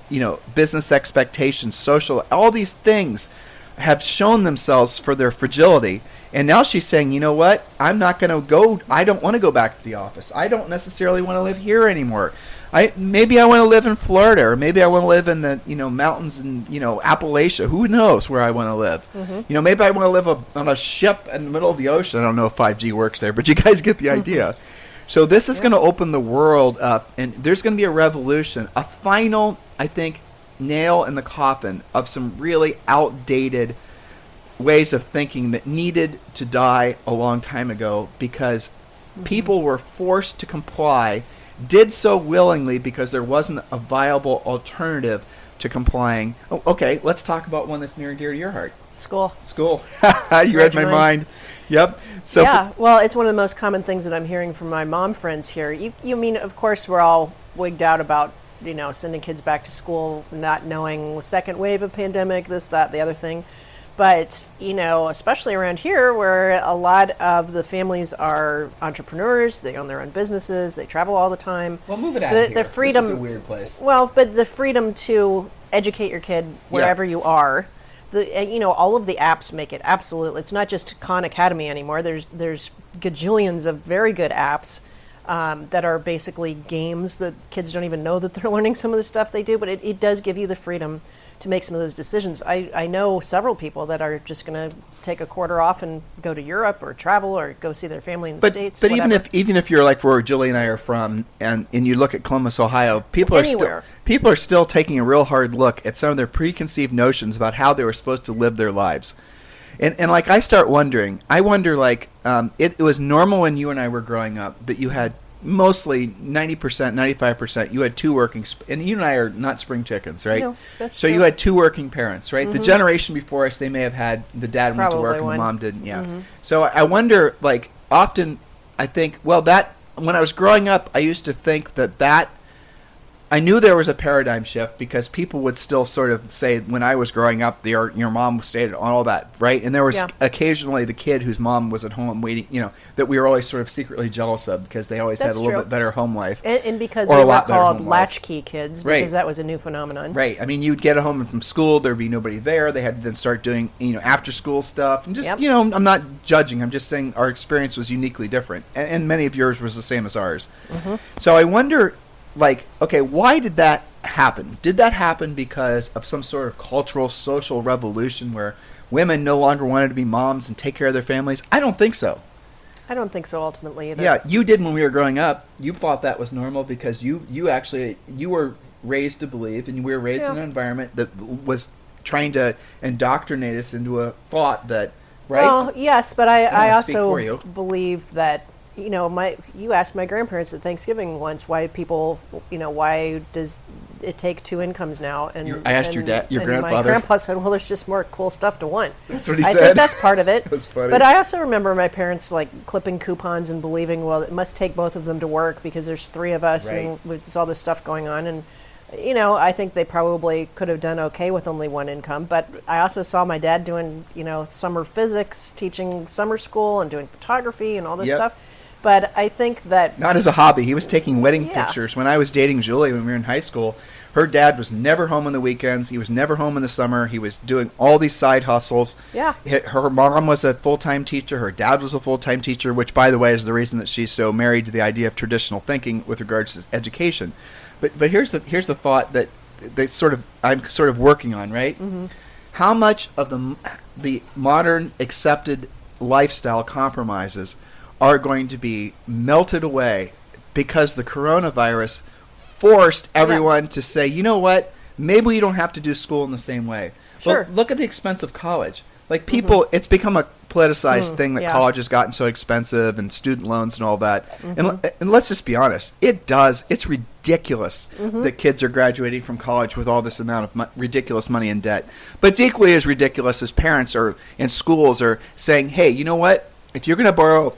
business expectations, social, all these things have shown themselves for their fragility. And now she's saying, you know what? I'm not going to go. I don't want to go back to the office. I don't necessarily want to live here anymore. Maybe I want to live in Florida, or maybe I want to live in the mountains in Appalachia. Who knows where I want to live? Mm-hmm. Maybe I want to live on a ship in the middle of the ocean. I don't know if 5G works there, but you guys get the idea. So this is going to open the world up, and there's going to be a revolution, a final, I think, nail in the coffin of some really outdated ways of thinking that needed to die a long time ago because people were forced to comply, did so willingly because there wasn't a viable alternative to complying. Oh, okay, let's talk about one that's near and dear to your heart. School. You read my mind. Yep. So well, it's one of the most common things that I'm hearing from my mom friends here. You mean, of course, we're all wigged out about sending kids back to school, not knowing the second wave of pandemic, this, that, the other thing. But, especially around here where a lot of the families are entrepreneurs, they own their own businesses, they travel all the time. Well, move it out of here. The freedom, this is a weird place. Well, but the freedom to educate your kid wherever you are, all of the apps make it absolute. It's not just Khan Academy anymore. There's gajillions of very good apps that are basically games that kids don't even know that they're learning some of the stuff they do, but it does give you the freedom to make some of those decisions. I know several people that are just going to take a quarter off and go to Europe or travel or go see their family in the States. But even if you're like where Julie and I are from, and you look at Columbus, Ohio, people are still taking a real hard look at some of their preconceived notions about how they were supposed to live their lives. And like I start wondering, it was normal when you and I were growing up that you had mostly 90%, 95%, you had two working, and you and I are not spring chickens, right? No, that's so true. You had two working parents, right? Mm-hmm. The generation before us, they may have had the dad went to work and the mom didn't. Yeah. Mm-hmm. So I wonder, often I think, that when I was growing up, I used to think that I knew there was a paradigm shift because people would still sort of say, when I was growing up, your mom stayed on all that, right? And there was occasionally the kid whose mom was at home waiting, that we were always sort of secretly jealous of because they always had a little bit better home life. And because they were called latchkey kids because that was a new phenomenon. Right. I mean, you'd get home from school, there'd be nobody there. They had to then start doing, after school stuff. And just, I'm not judging. I'm just saying our experience was uniquely different. And many of yours was the same as ours. Mm-hmm. So I wonder, why did that happen? Did that happen because of some sort of cultural, social revolution where women no longer wanted to be moms and take care of their families? I don't think so. I don't think so ultimately either. Yeah, you did when we were growing up. You thought that was normal because you were raised to believe, and we were raised in an environment that was trying to indoctrinate us into a thought that, right? Well, yes, but I also believe that you asked my grandparents at Thanksgiving once why people, why does it take two incomes now? And I asked your grandfather. My grandpa said, well, there's just more cool stuff to want. That's what he I said. think that's part of it. It was funny. But I also remember my parents clipping coupons and believing, well, it must take both of them to work because there's three of us and there's all this stuff going on. And I think they probably could have done okay with only one income. But I also saw my dad doing, summer physics, teaching summer school and doing photography and all this stuff. But I think that... Not as a hobby. He was taking wedding pictures. When I was dating Julie when we were in high school, her dad was never home on the weekends. He was never home in the summer. He was doing all these side hustles. Yeah. Her mom was a full-time teacher. Her dad was a full-time teacher, which, by the way, is the reason that she's so married to the idea of traditional thinking with regards to education. But here's the thought that I'm sort of working on, right? Mm-hmm. How much of the modern accepted lifestyle compromises are going to be melted away because the coronavirus forced everyone to say, you know what, maybe we don't have to do school in the same way. Sure. Well, look at the expense of college. Like people, it's become a politicized thing that college has gotten so expensive and student loans and all that. And let's just be honest, it's ridiculous that kids are graduating from college with all this amount of ridiculous money in debt. But it's equally as ridiculous as parents and schools are saying, hey, you know what, if you're going to borrow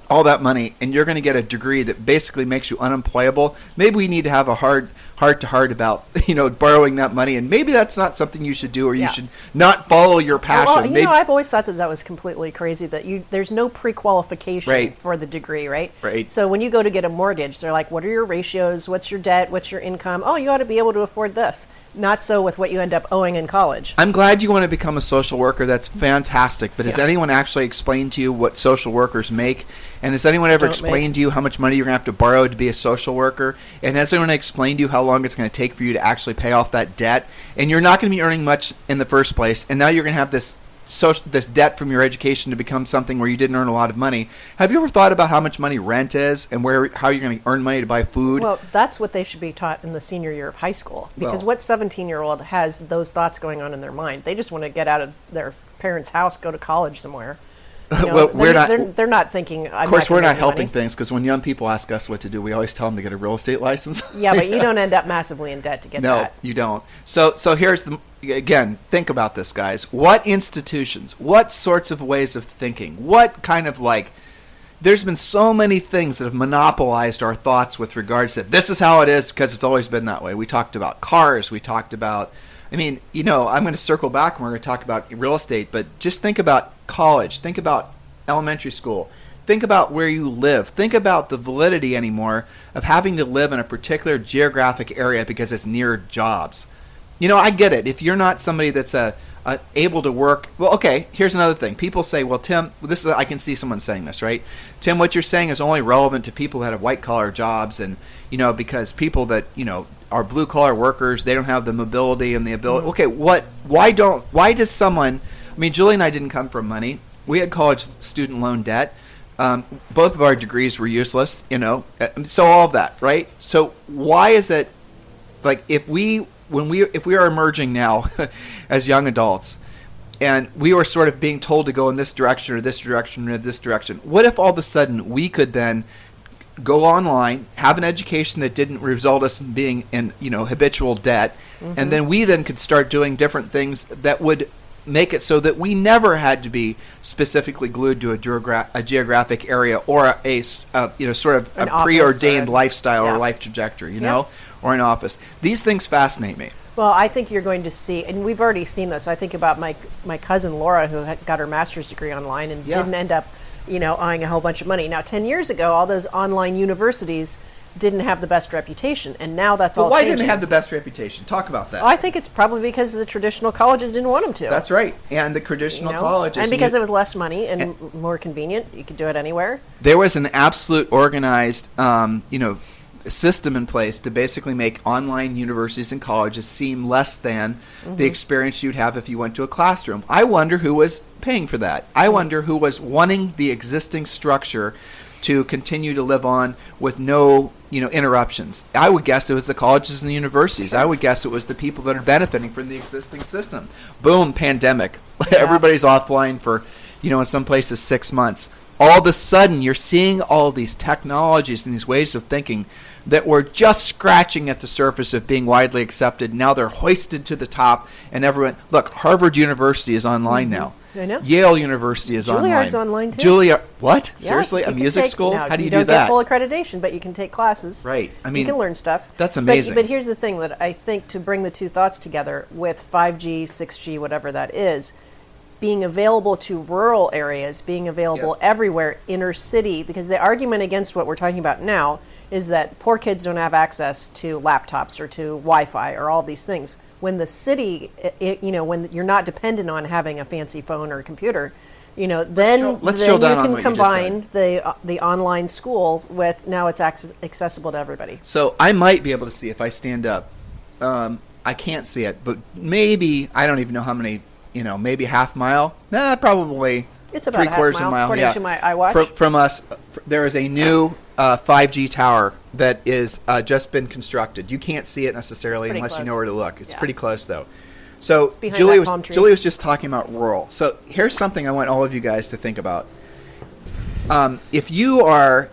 all that money and you're going to get a degree that basically makes you unemployable, maybe we need to have a heart-to-heart about borrowing that money, and maybe that's not something you should do, or you should not follow your passion. Well, I've always thought that was completely crazy, that there's no pre-qualification for the degree, right? Right. So when you go to get a mortgage, they're like, what are your ratios? What's your debt? What's your income? Oh, you ought to be able to afford this. Not so with what you end up owing in college. I'm glad you want to become a social worker. That's fantastic. But has anyone actually explained to you what social workers make? And has anyone ever explained to you how much money you're going to have to borrow to be a social worker? And has anyone explained to you how long it's going to take for you to actually pay off that debt? And you're not going to be earning much in the first place. And now you're going to have this debt from your education to become something where you didn't earn a lot of money. Have you ever thought about how much money rent is and how you're going to earn money to buy food? Well, that's what they should be taught in the senior year of high school. Because what 17-year-old has those thoughts going on in their mind? They just want to get out of their parents' house, go to college somewhere. Well, they're not thinking. Of course, we're not helping things, because when young people ask us what to do, we always tell them to get a real estate license. Yeah, but you don't end up massively in debt to get that. No, you don't. So here's again, think about this, guys. What institutions, what sorts of ways of thinking, what kind of there's been so many things that have monopolized our thoughts with regards to this is how it is because it's always been that way. We talked about cars. We talked about, I'm going to circle back and we're going to talk about real estate, but just think about college. Think about elementary school. Think about where you live. Think about the validity anymore of having to live in a particular geographic area because it's near jobs. I get it. If you're not somebody that's able to work, well, okay, here's another thing. People say, well, Tim, I can see someone saying this, right? Tim, what you're saying is only relevant to people that have white-collar jobs and, because people that, are blue-collar workers, they don't have the mobility and the ability. Okay, why does someone, Julie and I didn't come from money. We had college student loan debt. Both of our degrees were useless, so all of that, right? So why is it, if we are emerging now as young adults and we were sort of being told to go in this direction or this direction or this direction, what if all of a sudden we could then go online, have an education that didn't result us in being in habitual debt, and then we then could start doing different things that would make it so that we never had to be specifically glued to a geographic area or a sort of an a preordained lifestyle or yeah. life trajectory, or an office. These things fascinate me. Well, I think you're going to see, and we've already seen this. I think about my cousin Laura, who got her master's degree online and didn't end up, owing a whole bunch of money. Now, 10 years ago, all those online universities didn't have the best reputation, and now that's all why changing. didn't they have the best reputation? Talk about that. I think it's probably because the traditional colleges didn't want them to. That's right. And the traditional colleges. And because it was less money and more convenient. You could do it anywhere. There was an absolute organized, system in place to basically make online universities and colleges seem less than the experience you'd have if you went to a classroom. I wonder who was paying for that. I wonder who was wanting the existing structure to continue to live on with no interruptions. I would guess it was the colleges and the universities. I would guess it was the people that are benefiting from the existing system. Boom, pandemic. Yeah. Everybody's offline for in some places 6 months. All of a sudden, you're seeing all these technologies and these ways of thinking that were just scratching at the surface of being widely accepted. Now they're hoisted to the top, and everyone, look, Harvard University is online now. I know. Yale University is Juilliard's online. online too. Juilliard, what? Yeah, Seriously? A music school? Now, How do you you do don't that? get full accreditation, but you can take classes. Right. I mean, you can learn stuff. That's amazing. But here's the thing that I think, to bring the two thoughts together with 5G, 6G, whatever that is, being available to rural areas, being available everywhere, inner city, because the argument against what we're talking about now is that poor kids don't have access to laptops or to Wi-Fi or all these things. When the city, when you're not dependent on having a fancy phone or a computer, then let's drill down on you what can you just combine the online school with, now it's accessible to everybody. So I might be able to see if I stand up. I can't see it, but maybe, I don't even know how many, maybe half mile. Nah, probably It's about a half three-quarters mile, of a mile. according Yeah. to my iWatch. From us, there is a new 5G tower that is just been constructed. You can't see it necessarily Pretty unless you close. know where to look. It's Yeah. pretty close, though. So behind Julie that palm tree. was just talking about rural. So here's something I want all of you guys to think about. If you are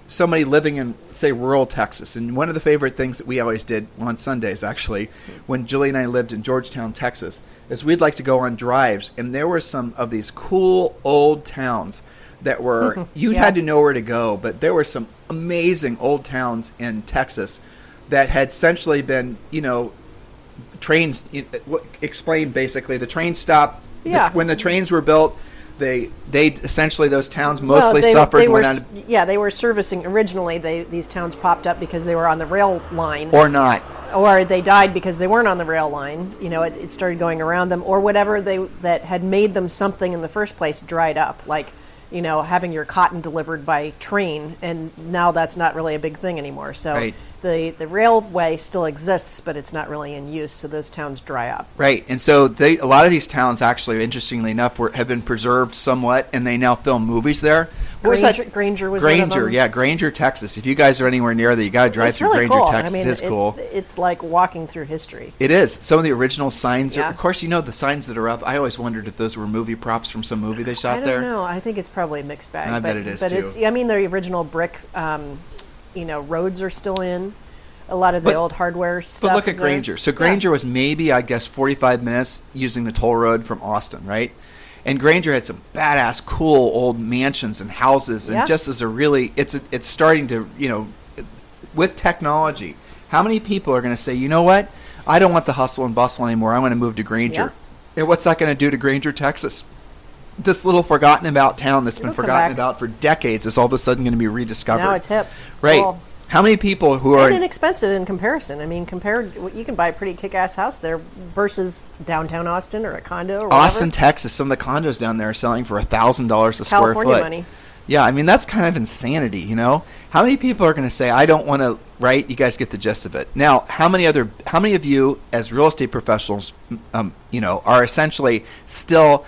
somebody living in, say, rural Texas, and one of the favorite things that we always did on Sundays, actually, when Julie and I lived in Georgetown, Texas, is we'd like to go on drives, and there were some of these cool old towns that were, you had to know where to go, but there were some amazing old towns in Texas that had essentially been, trains, explain basically the train stop. Yeah. When the trains were built, they essentially, those towns mostly suffered. They were servicing originally. These towns popped up because they were on the rail line, or not, or they died because they weren't on the rail line. It started going around them, or whatever that had made them something in the first place dried up, like having your cotton delivered by train, and now that's not really a big thing anymore. So Right. the railway still exists, but it's not really in use, so those towns dry up. Right, and so a lot of these towns, actually, interestingly enough, have been preserved somewhat, and they now film movies there. Granger was one of them. Yeah, Granger, Texas. If you guys are anywhere near there, you got to drive It's through really Granger, cool. Texas. It is cool. It's like walking through history. It is. Some of the original signs. Yeah. Of course, the signs that are up. I always wondered if those were movie props from some movie they shot there. I don't know. I think it's probably a mixed bag. I bet it is, but too. the original brick, roads are still in. A lot of the old hardware stuff. But look at is there. Granger. So Granger was maybe, I guess, 45 minutes using the toll road from Austin, right? And Granger had some badass, cool old mansions and houses, and just as it's starting to, with technology. How many people are going to say, you know what? I don't want the hustle and bustle anymore. I want to move to Granger. And what's that going to do to Granger, Texas? This little forgotten about town that's been forgotten about for decades is all of a sudden going to be rediscovered. Now it's hip. Right. Cool. How many people who are... And inexpensive in comparison. I mean, you can buy a pretty kick-ass house there versus downtown Austin or a condo or whatever. Austin, Texas, some of the condos down there are selling for $1,000 a square California foot. money. Yeah, I mean, that's kind of insanity, How many people are going to say, I don't want to, right? You guys get the gist of it. Now, how many of you as real estate professionals, are essentially still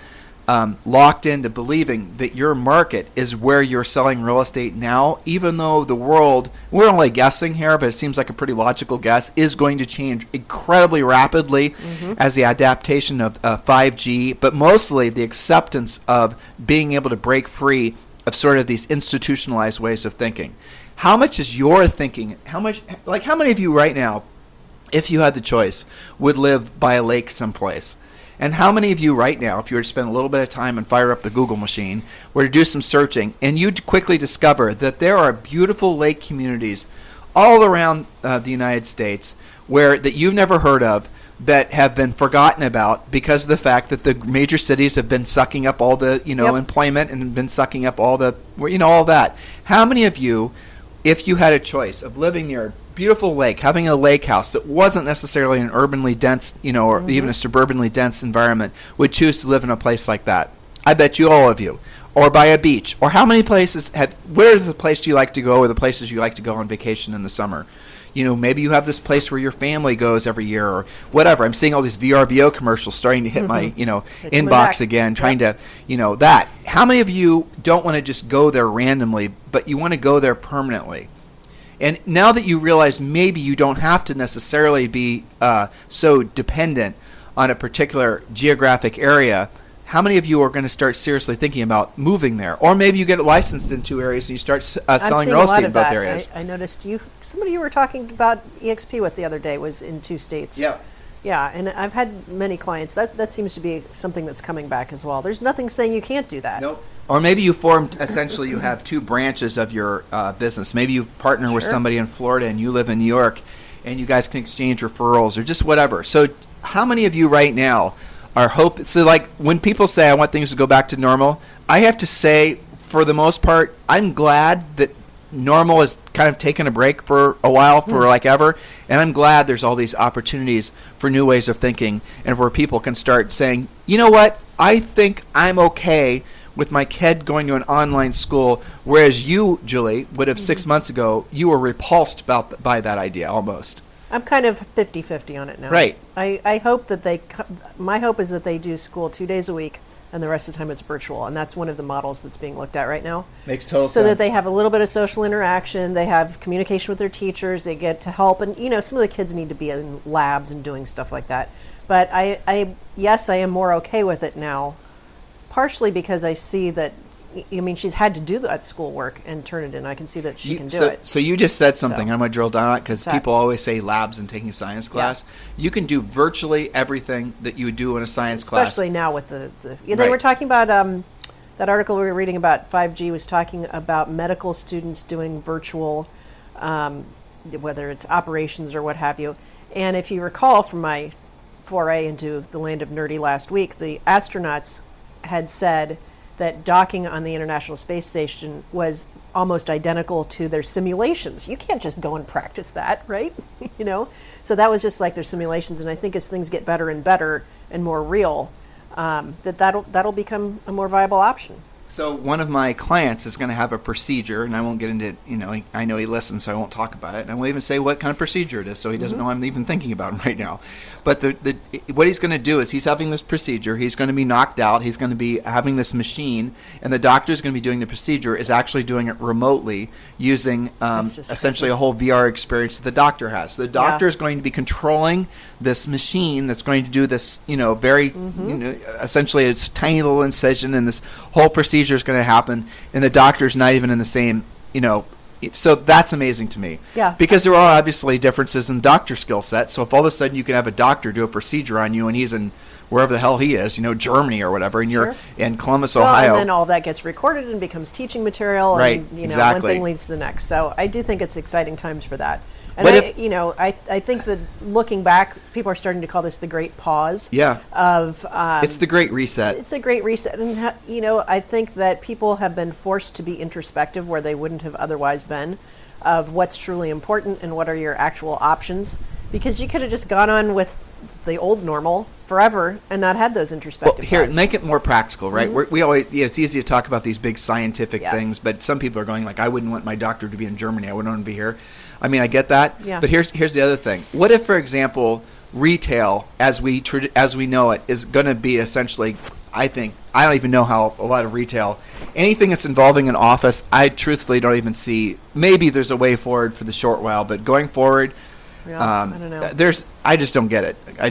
locked into believing that your market is where you're selling real estate now, even though the world, we're only guessing here, but it seems like a pretty logical guess, is going to change incredibly rapidly as the adaptation of 5G, but mostly the acceptance of being able to break free of sort of these institutionalized ways of thinking. How much is your thinking, how many of you right now, if you had the choice, would live by a lake someplace? And how many of you right now, if you were to spend a little bit of time and fire up the Google machine, were to do some searching, and you'd quickly discover that there are beautiful lake communities all around the United States that you've never heard of, that have been forgotten about because of the fact that the major cities have been sucking up all the employment and been sucking up all the all that. How many of you, if you had a choice of living near a beautiful lake, having a lake house that wasn't necessarily an urbanly dense, or even a suburbanly dense environment, would choose to live in a place like that? I bet you all of you. Or by a beach. Or how many places where's the place you like to go, or the places you like to go on vacation in the summer? Maybe you have this place where your family goes every year or whatever. I'm seeing all these VRBO commercials starting to hit my, inbox again, trying to, that. How many of you don't want to just go there randomly, but you want to go there permanently? And now that you realize maybe you don't have to necessarily be so dependent on a particular geographic area, how many of you are going to start seriously thinking about moving there? Or maybe you get licensed in 2 areas and you start selling real estate in both areas. I noticed somebody you were talking about EXP with the other day was in 2 states. Yeah. Yeah, and I've had many clients. That seems to be something that's coming back as well. There's nothing saying you can't do that. Nope. Or maybe you formed, essentially, you have 2 branches of your business. Maybe you partner with somebody in Florida and you live in New York, and you guys can exchange referrals or just whatever. So how many of you right now so like when people say I want things to go back to normal, I have to say, for the most part, I'm glad that normal has kind of taken a break for a while, for like ever, and I'm glad there's all these opportunities for new ways of thinking and where people can start saying, you know what, I think I'm okay with my kid going to an online school, whereas you, Julie, would have 6 months ago, you were repulsed by that idea almost. I'm kind of 50-50 on it now. Right. I hope that my hope is that they do school 2 days a week and the rest of the time it's virtual. And that's one of the models that's being looked at right now. Makes total sense. So that they have a little bit of social interaction, they have communication with their teachers, they get to help. And, some of the kids need to be in labs and doing stuff like that. But yes, I am more okay with it now, partially because I see that, she's had to do that schoolwork and turn it in. I can see that she can do it. So you just said something. I'm going to drill down on it because people always say labs and taking a science class. Yeah. You can do virtually everything that you would do in a science class. Especially now with they were talking about, that article we were reading about 5G was talking about medical students doing virtual, whether it's operations or what have you. And if you recall from my foray into the land of nerdy last week, the astronauts had said that docking on the International Space Station was almost identical to their simulations. You can't just go and practice that, right? So that was just like their simulations. And I think as things get better and better and more real, that'll become a more viable option. So one of my clients is going to have a procedure, and I won't get into, I know he listens, so I won't talk about it. And I won't even say what kind of procedure it is, so he doesn't know I'm even thinking about him right now. But what he's going to do is he's having this procedure. He's going to be knocked out. He's going to be having this machine, and the doctor is going to be doing the procedure, is actually doing it remotely using essentially a whole VR experience that the doctor has. So the doctor is going to be controlling this machine that's going to do this, very, essentially it's tiny little incision, and this whole procedure is going to happen, and the doctor's not even in the same, so that's amazing to me. Yeah. Because there are obviously differences in doctor skill set. So if all of a sudden you can have a doctor do a procedure on you and he's in wherever the hell he is, Germany or whatever, and you're in Columbus, Ohio. And then all that gets recorded and becomes teaching material. Right, And, exactly. one thing leads to the next. So I do think it's exciting times for that. And But I think that looking back, people are starting to call this the great pause. Yeah. It's the great reset. It's a great reset. And, I think that people have been forced to be introspective where they wouldn't have otherwise been, of what's truly important and what are your actual options. Because you could have just gone on with the old normal forever and not had those introspective thoughts. Make it more practical, right? We always, it's easy to talk about these big scientific things, but some people are going like, I wouldn't want my doctor to be in Germany. I wouldn't want him to be here. I mean, I get that. Yeah. But here's the other thing. What if, for example, retail, as we know it, is going to be essentially, I don't even know how a lot of retail, anything that's involving an office, I truthfully don't even see. Maybe there's a way forward for the short while, but going forward, I don't know. I just don't get it. I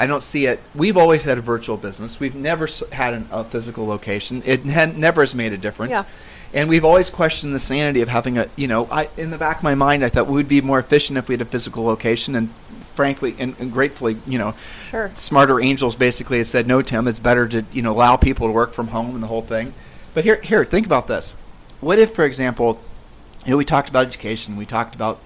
don't see it. We've always had a virtual business. We've never had a physical location. It never has made a difference. Yeah. And we've always questioned the sanity of having in the back of my mind, I thought we would be more efficient if we had a physical location. And frankly, and gratefully, Sure. smarter angels basically have said, no, Tim, it's better to, allow people to work from home and the whole thing. But here, think about this. What if, for example, we talked about education, we talked about,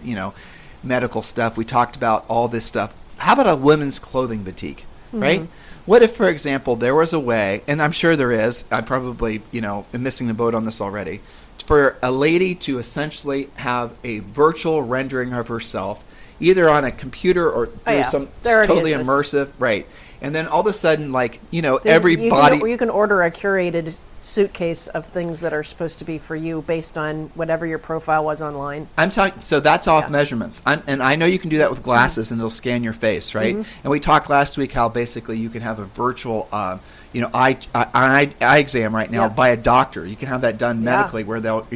medical stuff, we talked about all this stuff. How about a women's clothing boutique, right? What if, for example, there was a way, and I'm sure there is, I probably, am missing the boat on this already, for a lady to essentially have a virtual rendering of herself, either on a computer or through some totally immersive, right? And then all of a sudden, everybody... You can order a curated suitcase of things that are supposed to be for you based on whatever your profile was online. I'm talking, so that's off measurements. And I know you can do that with glasses and it'll scan your face, right? And we talked last week how basically you can have a virtual, eye exam right now by a doctor. You can have that done medically where they'll,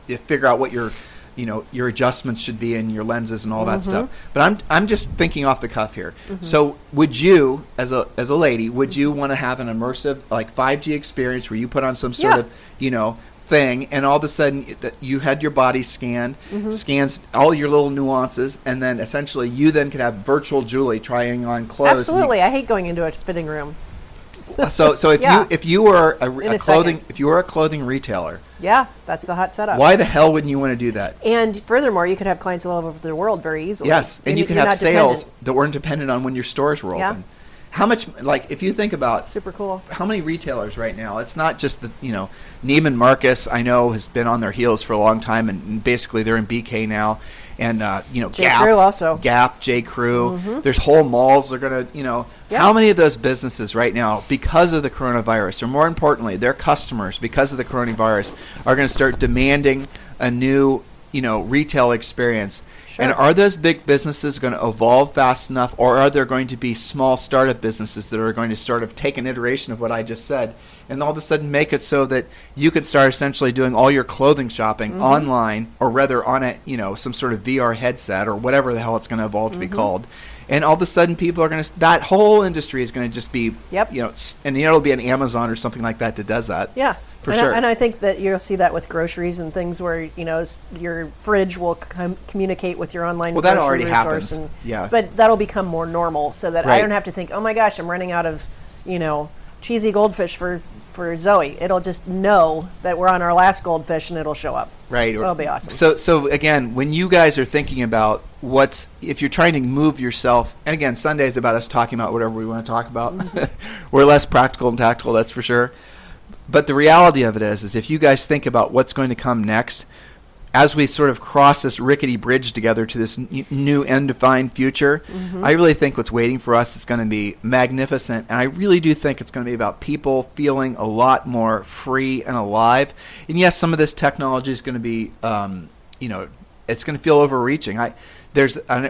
figure out what your your adjustments should be and your lenses and all that stuff. But I'm just thinking off the cuff here. So would you, as a lady, would you want to have an immersive like 5G experience where you put on some sort of thing, and all of a sudden you had your body scanned, scans all your little nuances, and then essentially you then could have virtual Julie trying on clothes. Absolutely, I hate going into a fitting room. So if you were a clothing retailer, that's the hot setup. Why the hell wouldn't you want to do that? And furthermore, you could have clients all over the world very easily. Yes, and you could have sales that weren't dependent on when your stores were open. How much, like, if you think about super cool, how many retailers right now? It's not just the Neiman Marcus. I know has been on their heels for a long time, and basically they're in BK now, and J. Crew also. Gap, J. Crew. There's whole malls. They're gonna how many of those businesses right now, because of the coronavirus, or more importantly, their customers, because of the coronavirus, are going to start demanding a new retail experience. Sure. And are those big businesses going to evolve fast enough, or are there going to be small startup businesses that are going to sort of take an iteration of what I just said and all of a sudden make it so that you could start essentially doing all your clothing shopping online, or rather on a some sort of VR headset or whatever the hell it's going to evolve to be called. And all of a sudden people are going to, that whole industry is going to just be, and it'll be an Amazon or something like that does that. Yeah. For sure. And I think that you'll see that with groceries and things where, your fridge will communicate with your online grocery that already resource. happens. But that'll become more normal so that I don't have to think, oh my gosh, I'm running out of, cheesy goldfish for Zoe. It'll just know that we're on our last goldfish and it'll show up. Right. It'll be awesome. So again, when you guys are thinking about if you're trying to move yourself, and again, Sunday is about us talking about whatever we want to talk about. We're less practical and tactical, that's for sure. But the reality of it is if you guys think about what's going to come next, as we sort of cross this rickety bridge together to this new undefined future, I really think what's waiting for us is going to be magnificent. And I really do think it's going to be about people feeling a lot more free and alive. And yes, some of this technology is going to be, it's going to feel overreaching. I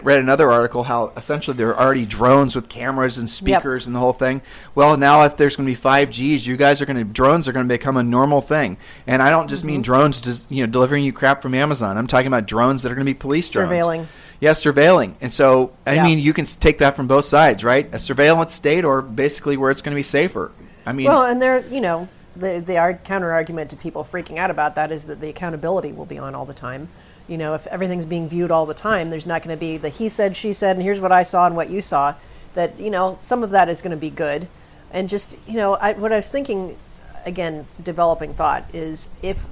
read another article how essentially there are already drones with cameras and speakers and the whole thing. Well, now if there's going to be 5Gs, drones are going to become a normal thing. And I don't just mean drones just delivering you crap from Amazon. I'm talking about drones that are going to be police drones. Surveilling. Yeah, surveilling. And so, I mean, you can take that from both sides, right? A surveillance state, or basically where it's going to be safer. I mean, well, and the counter argument to people freaking out about that is that the accountability will be on all the time. If everything's being viewed all the time, there's not going to be the he said, she said, and here's what I saw and what you saw. That, some of that is going to be good. And just, what I was thinking, again, developing thought, is if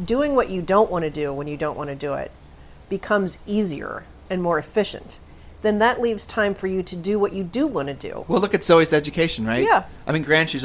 doing what you don't want to do when you don't want to do it becomes easier and more efficient, then that leaves time for you to do what you do want to do. Well, look at Zoe's education, right? Yeah. I mean, granted,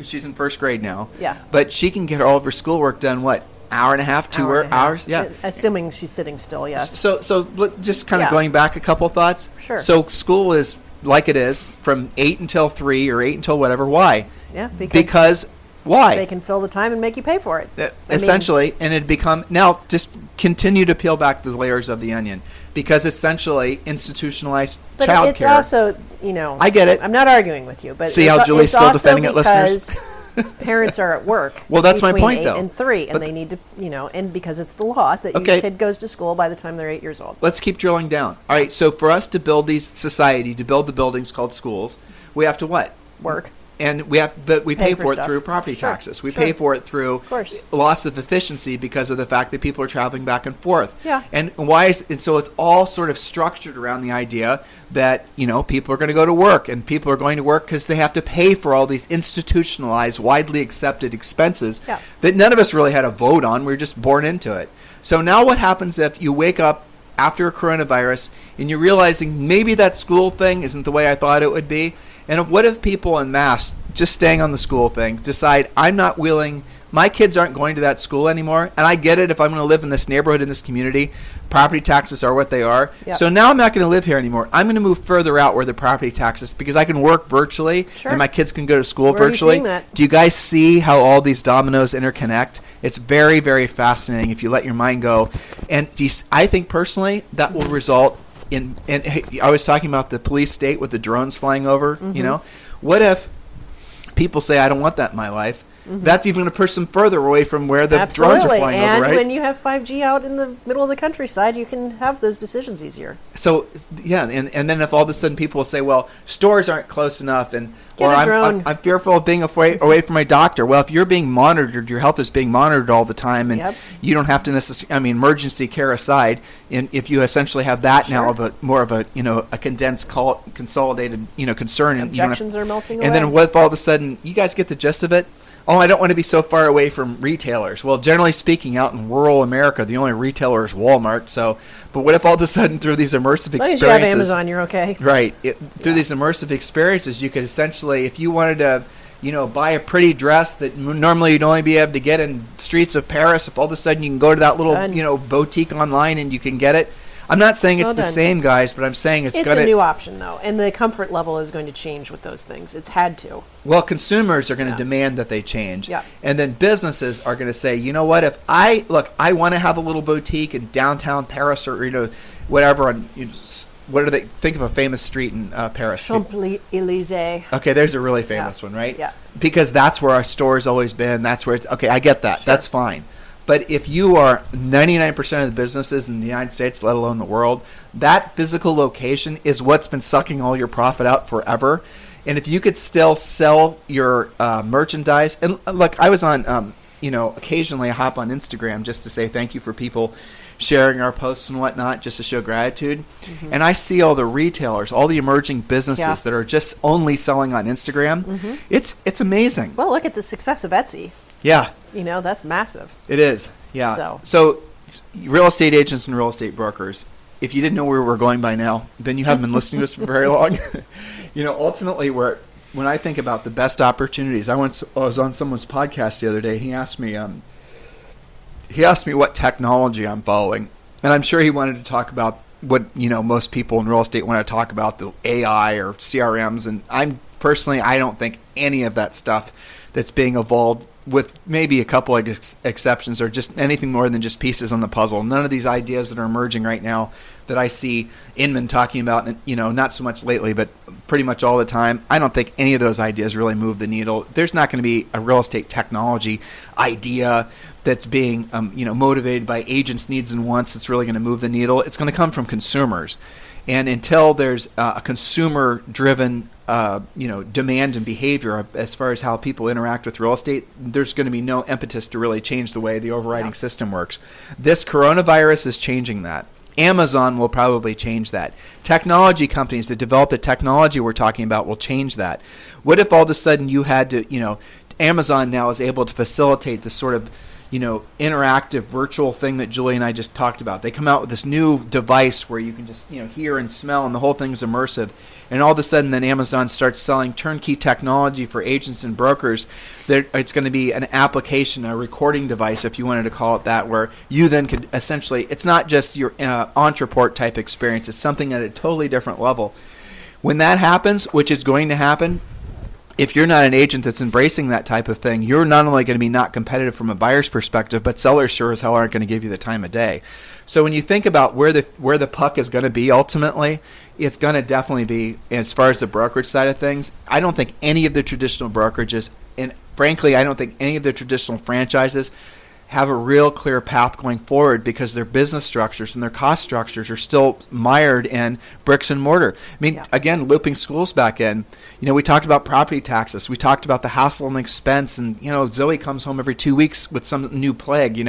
she's in first grade now. Yeah. But she can get all of her schoolwork done, hour and a half, 2 hours? Yeah. Assuming she's sitting still, yes. So just kind of going back a couple thoughts. Sure. So school is like it is from 8 until 3 or 8 until whatever. Why? Yeah, because why? They can fill the time and make you pay for it. Essentially, and it become, now just continue to peel back the layers of the onion, because essentially institutionalized childcare. But it's also, I get it. I'm not arguing with you, but see how Julie's still defending it, listeners? Parents are at work. Well, that's my point, 8 though. and 3, and they need to, and because it's the law that your kid goes to school by the time they're 8 years old. Let's keep drilling down. All right, so for us to build to build the buildings called schools, we have to what? Work. And we pay for it through property taxes. We pay for it through loss of efficiency because of the fact that people are traveling back and forth. Yeah. And so it's all sort of structured around the idea that, people are going to go to work, and people are going to work because they have to pay for all these institutionalized, widely accepted expenses that none of us really had a vote on. We were just born into it. So now what happens if you wake up after a coronavirus and you're realizing maybe that school thing isn't the way I thought it would be? And what if people en masse, just staying on the school thing, decide I'm not willing, my kids aren't going to that school anymore, and I get it if I'm going to live in this neighborhood, in this community, property taxes are what they are. Yep. So now I'm not going to live here anymore. I'm going to move further out where the property taxes, because I can work virtually, and my kids can go to school virtually. Do you guys see how all these dominoes interconnect? It's very, very fascinating if you let your mind go. And I think personally that will result in I was talking about the police state with the drones flying over, What if people say, I don't want that in my life, that's even going to push them further away from where the Absolutely. drones are flying and over, right? when you have 5G out in the middle of the countryside, you can have those decisions easier. So, yeah, and then if all of a sudden people will say, well, stores aren't close enough, and Get or a drone. I'm fearful of being away from my doctor. Well, if you're being monitored, your health is being monitored all the time, and Yep. you don't have to necessarily, I mean, emergency care aside, and if you essentially have that now of a more of a, a condensed, consolidated, concern. And Objections are melting away. And then what if all of a sudden, you guys get the gist of it? Oh, I don't want to be so far away from retailers. Well, generally speaking, out in rural America, the only retailer is Walmart. So, but what if all of a sudden through these immersive experiences, as long as you have Amazon, you're okay. Right. Through these immersive experiences, you could essentially, if you wanted to, buy a pretty dress that normally you'd only be able to get in streets of Paris, if all of a sudden you can go to that little, Done. boutique online and you can get it. I'm not saying it's the same, guys, but I'm saying it's going to... It's a new option, though, and the comfort level is going to change with those things. It's had to. Well, consumers are going to demand that they change. Yeah. And then businesses are going to say, you know what, if I want to have a little boutique in downtown Paris or, whatever, on, what do they think of a famous street in Paris? Champs-Élysées. Okay, there's a really famous one, right? Yeah. Because that's where our store's always been. That's where it's, okay, I get that. Sure. That's fine. But if you are 99% of the businesses in the United States, let alone the world, that physical location is what's been sucking all your profit out forever. And if you could still sell your merchandise, and look, I was on, occasionally I hop on Instagram just to say thank you for people sharing our posts and whatnot, just to show gratitude. Mm-hmm. And I see all the retailers, all the emerging businesses that are just only selling on Instagram. Mm-hmm. It's amazing. Well, look at the success of Etsy. Yeah. That's massive. It is, yeah. So real estate agents and real estate brokers, if you didn't know where we're going by now, then you haven't been listening to us for very long. Ultimately, when I think about the best opportunities, I was on someone's podcast the other day. He asked me what technology I'm following, and I'm sure he wanted to talk about what most people in real estate want to talk about, the AI or CRMs. And I don't think any of that stuff that's being evolved, with maybe a couple of exceptions, or just anything more than just pieces on the puzzle. None of these ideas that are emerging right now that I see Inman talking about, not so much lately, but pretty much all the time, I don't think any of those ideas really move the needle. There's not going to be a real estate technology idea that's being motivated by agents' needs and wants that's really going to move the needle. It's going to come from consumers. And until there's a consumer-driven demand and behavior as far as how people interact with real estate, there's going to be no impetus to really change the way the overriding system works. This coronavirus is changing that. Amazon will probably change that. Technology companies that develop the technology we're talking about will change that. What if all of a sudden you had to, Amazon now is able to facilitate this sort of interactive virtual thing that Julie and I just talked about. They come out with this new device where you can just, hear and smell, and the whole thing's immersive. And all of a sudden, then Amazon starts selling turnkey technology for agents and brokers. It's going to be an application, a recording device, if you wanted to call it that, where you then could essentially, it's not just your Entreport type experience. It's something at a totally different level. When that happens, which is going to happen, if you're not an agent that's embracing that type of thing, you're not only going to be not competitive from a buyer's perspective, but sellers sure as hell aren't going to give you the time of day. So when you think about where the puck is going to be ultimately, it's going to definitely be, as far as the brokerage side of things, I don't think any of the traditional brokerages, and frankly, I don't think any of the traditional franchises have a real clear path going forward, because their business structures and their cost structures are still mired in bricks and mortar. I mean, again, looping schools back in, we talked about property taxes. We talked about the hassle and expense, and, Zoe comes home every 2 weeks with some new plague,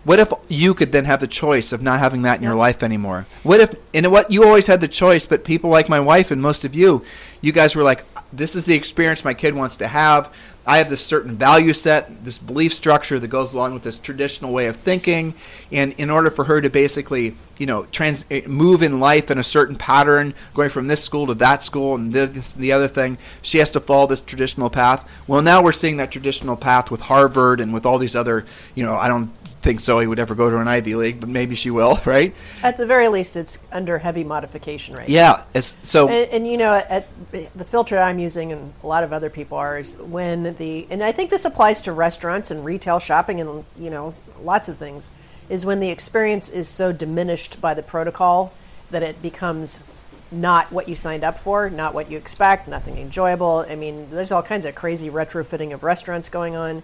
What if you could then have the choice of not having that in your life anymore? What if, you always had the choice, but people like my wife and most of you guys were like, this is the experience my kid wants to have. I have this certain value set, this belief structure that goes along with this traditional way of thinking. And in order for her to basically, move in life in a certain pattern, going from this school to that school and the other thing, she has to follow this traditional path. Well, now we're seeing that traditional path with Harvard and with all these other, I don't think Zoe would ever go to an Ivy League, but maybe she will, right? At the very least, it's under heavy modification right now. Yeah. At the filter I'm using, and a lot of other people are, is when and I think this applies to restaurants and retail shopping and, lots of things, is when the experience is so diminished by the protocol that it becomes not what you signed up for, not what you expect, nothing enjoyable. I mean, there's all kinds of crazy retrofitting of restaurants going on.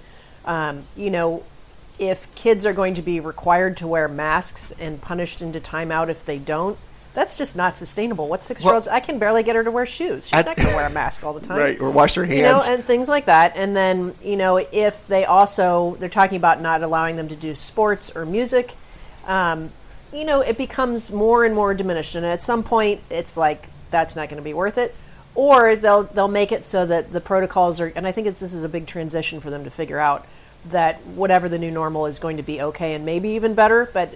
If kids are going to be required to wear masks and punished into timeout if they don't, that's just not sustainable. What 6-year-olds? I can barely get her to wear shoes. She's not going to wear a mask all the time. Right, or wash her hands. And things like that. And then, if they're talking about not allowing them to do sports or music, it becomes more and more diminished. And at some point, it's like, that's not going to be worth it. Or they'll make it so that the protocols are, and I think this is a big transition for them to figure out, that whatever the new normal is going to be okay and maybe even better. But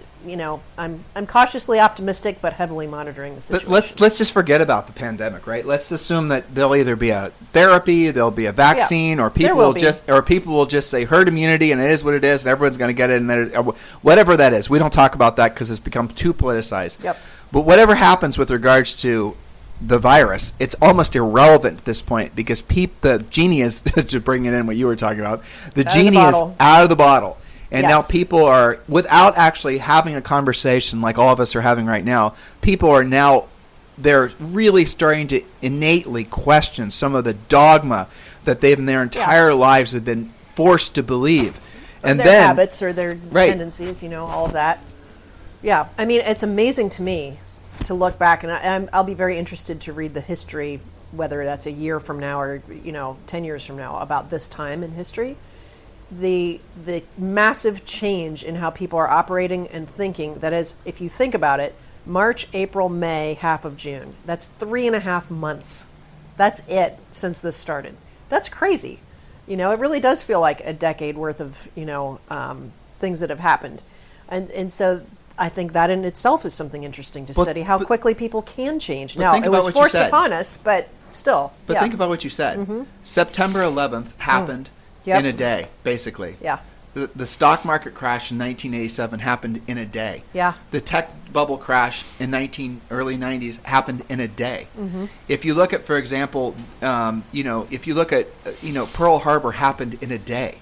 I'm cautiously optimistic, but heavily monitoring the situation. But let's just forget about the pandemic, right? Let's assume that there'll either be a therapy, there'll be a vaccine, or people will just say herd immunity, and it is what it is, and everyone's going to get it, and whatever that is. We don't talk about that because it's become too politicized. Yep. But whatever happens with regards to the virus, it's almost irrelevant at this point, because the genie is, to bring it in what you were talking about, the genie is out of the bottle. And now people are, without actually having a conversation like all of us are having right now, people are now, they're really starting to innately question some of the dogma that they've in their entire lives have been forced to believe. And their habits or their tendencies, all of that. Yeah, I mean, it's amazing to me to look back, and I'll be very interested to read the history, whether that's a year from now or 10 years from now, about this time in history. The massive change in how people are operating and thinking. That is, if you think about it, March, April, May, half of June. That's 3.5 months. That's it since this started. That's crazy. It really does feel like a decade worth of things that have happened, and so. I think that in itself is something interesting to study, how quickly people can change. Now, it was forced upon us, but still. But think about what you said. Mm-hmm. September 11th happened in a day, basically. Yeah. The stock market crash in 1987 happened in a day. Yeah. The tech bubble crash in early 90s happened in a day. Mm-hmm. If you look at, for example, if you look at, Pearl Harbor happened in a day.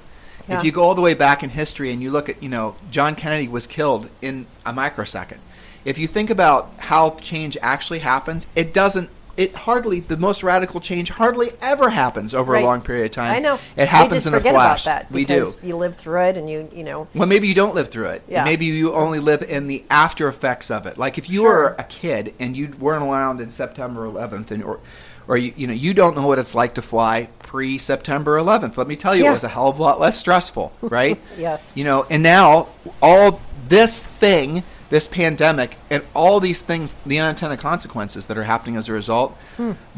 Yeah. If you go all the way back in history and you look at, John Kennedy was killed in a microsecond. If you think about how change actually happens, the most radical change hardly ever happens over a long period of time. I know. It happens in a flash. About that we do. You live through it and you. Well, maybe you don't live through it. Yeah. Maybe you only live in the after effects of it. Like if you were a kid and you weren't around in September 11th or you don't know what it's like to fly pre-September 11th. Let me tell you, it was a hell of a lot less stressful, right? Yes. And now all this pandemic, and all these things, the unintended consequences that are happening as a result,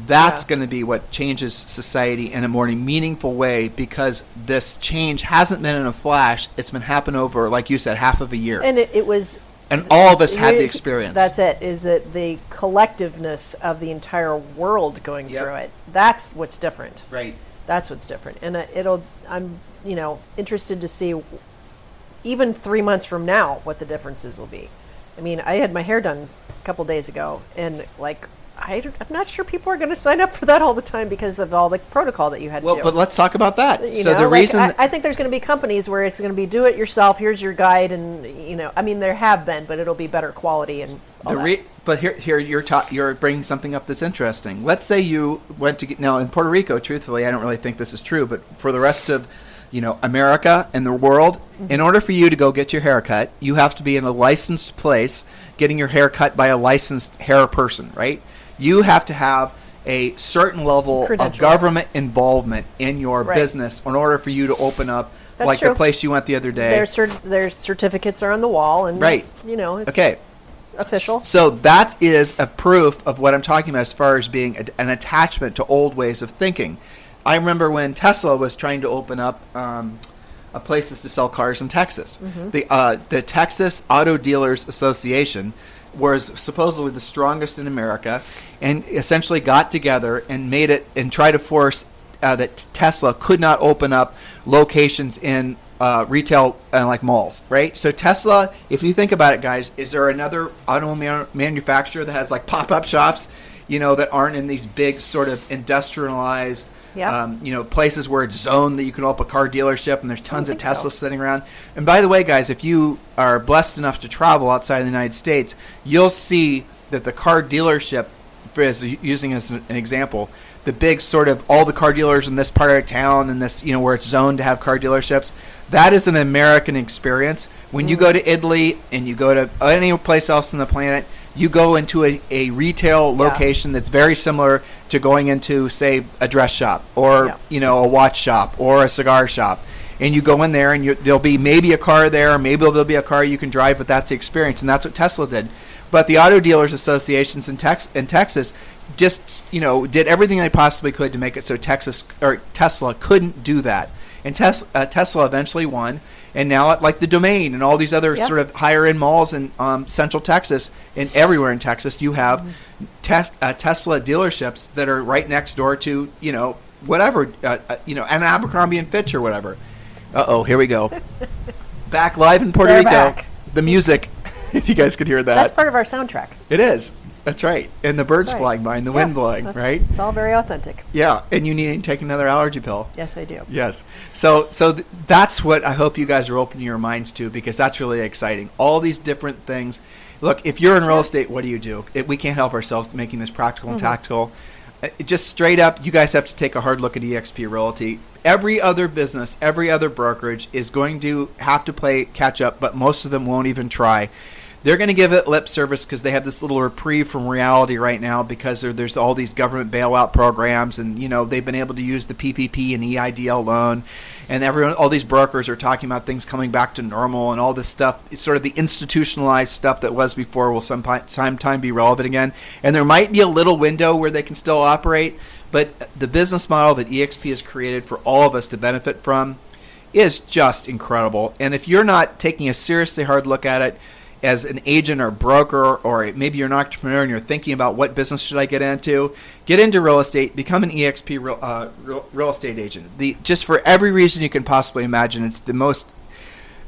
that's going to be what changes society in a more meaningful way, because this change hasn't been in a flash. It's been happening over, like you said, half of a year. And it was... And all of us had the experience. That's it, is that the collectiveness of the entire world going through it. That's what's different. Right. That's what's different. And I'm interested to see, even 3 months from now, what the differences will be. I mean, I had my hair done a couple days ago, and I'm not sure people are going to sign up for that all the time because of all the protocol that you had to do. Well, but let's talk about that. I think there's going to be companies where it's going to be do it yourself. Here's your guide, and there have been, but it'll be better quality and. But here you're bringing something up that's interesting. Let's say you went to now in Puerto Rico. Truthfully, I don't really think this is true, but for the rest of America and the world, in order for you to go get your hair cut, you have to be in a licensed place getting your hair cut by a licensed hair person, right? You have to have a certain level of government involvement in your business in order for you to open up. That's like true. The place you went the other day. Their certificates are on the wall, and it's official. So that is a proof of what I'm talking about as far as being an attachment to old ways of thinking. I remember when Tesla was trying to open up places to sell cars in Texas. Mm-hmm. The Texas Auto Dealers Association was supposedly the strongest in America, and essentially got together and made it and tried to force that Tesla could not open up locations in retail like malls, right? So Tesla, if you think about it, guys, is there another automobile manufacturer that has like pop-up shops, that aren't in these big sort of industrialized places where it's zoned that you can open a car dealership and there's tons of Teslas sitting around. And by the way, guys, if you are blessed enough to travel outside of the United States, you'll see that the car dealership using as an example, the big sort of all the car dealers in this part of town and this, where it's zoned to have car dealerships, that is an American experience. When you go to Italy and you go to any place else on the planet, you go into a retail location that's very similar to going into, say, a dress shop or, a watch shop or a cigar shop. And you go in there and there'll be maybe a car there, maybe there'll be a car you can drive, but that's the experience. And that's what Tesla did. But the auto dealers associations in Texas just, did everything they possibly could to make it so Tesla couldn't do that. And Tesla eventually won. And now, like the Domain and all these other sort of higher end malls in Central Texas and everywhere in Texas, you have Tesla dealerships that are right next door to, whatever, an Abercrombie and Fitch or whatever. Here we go. Back live in Puerto Rico. Back. The music, if you guys could hear that. That's part of our soundtrack. It is. That's right. And the birds flying by and the wind blowing, right? It's all very authentic. Yeah. And you need to take another allergy pill. Yes, I do. Yes. So that's what I hope you guys are opening your minds to, because that's really exciting. All these different things. Look, if you're in real estate, what do? We can't help ourselves making this practical and tactical. Just straight up, you guys have to take a hard look at eXp Realty. Every other business, every other brokerage is going to have to play catch up, but most of them won't even try. They're going to give it lip service because they have this little reprieve from reality right now because there's all these government bailout programs, and they've been able to use the PPP and EIDL loan, and all these brokers are talking about things coming back to normal and all this stuff. It's sort of the institutionalized stuff that was before will sometime be relevant again, and there might be a little window where they can still operate, but the business model that eXp has created for all of us to benefit from is just incredible. And if you're not taking a seriously hard look at it, as an agent or broker, or maybe you're an entrepreneur and you're thinking about what business should I get into real estate, become an eXp real estate agent. Just for every reason you can possibly imagine, it's the most.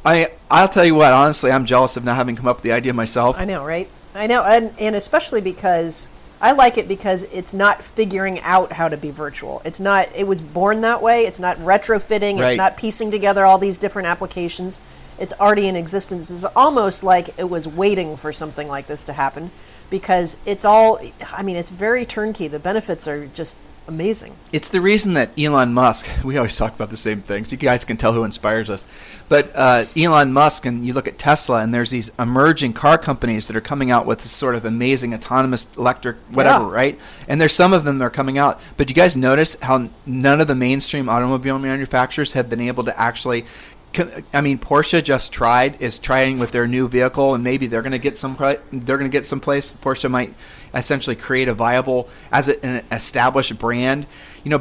I'll tell you what, honestly, I'm jealous of not having come up with the idea myself. I know, right? I know, and especially because I like it because it's not figuring out how to be virtual. It's not. It was born that way. It's not retrofitting. Right. It's not piecing together all these different applications. It's already in existence. It's almost like it was waiting for something like this to happen, because it's very turnkey. The benefits are just amazing. It's the reason that Elon Musk, we always talk about the same things. You guys can tell who inspires us. But Elon Musk, and you look at Tesla, and there's these emerging car companies that are coming out with this sort of amazing autonomous electric whatever, right? And there's some of them that are coming out. But you guys notice how none of the mainstream automobile manufacturers have been able to actually... Porsche is trying with their new vehicle, and maybe they're going to get someplace. Porsche might essentially create a viable as an established brand,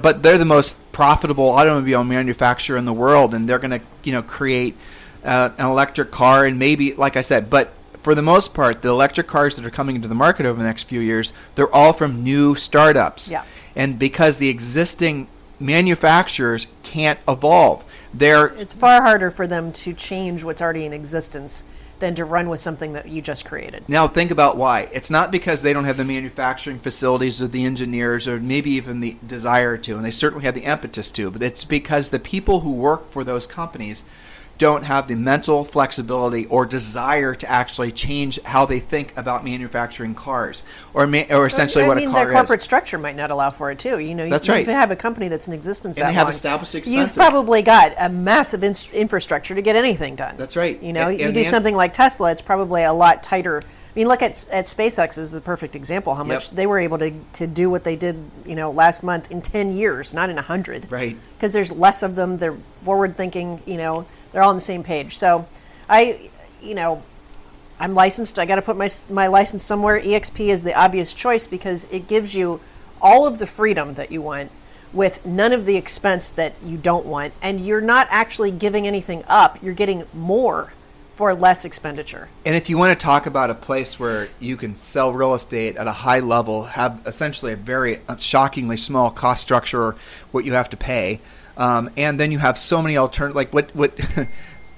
but they're the most profitable automobile manufacturer in the world, and they're going to, create an electric car, and maybe, like I said, but for the most part, the electric cars that are coming into the market over the next few years, they're all from new startups, and because the existing manufacturers can't evolve. It's far harder for them to change what's already in existence than to run with something that you just created. Now think about why. It's not because they don't have the manufacturing facilities or the engineers or maybe even the desire to, and they certainly have the impetus to, but it's because the people who work for those companies don't have the mental flexibility or desire to actually change how they think about manufacturing cars, or essentially what a car is. Their corporate structure might not allow for it too. That's right. If you have a company that's in existence and that they have long, established expenses. You've probably got a massive infrastructure to get anything done. That's right. You do something like Tesla, it's probably a lot tighter. Look at SpaceX is the perfect example. How much they were able to do what they did, last month in 10 years, not in 100. Right. Because there's less of them. They're forward thinking. They're all on the same page. So, I'm licensed. I got to put my license somewhere. eXp is the obvious choice because it gives you all of the freedom that you want with none of the expense that you don't want, and you're not actually giving anything up. You're getting more for less expenditure. And if you want to talk about a place where you can sell real estate at a high level, have essentially a very shockingly small cost structure, what you have to pay, and then you have so many alternatives, like what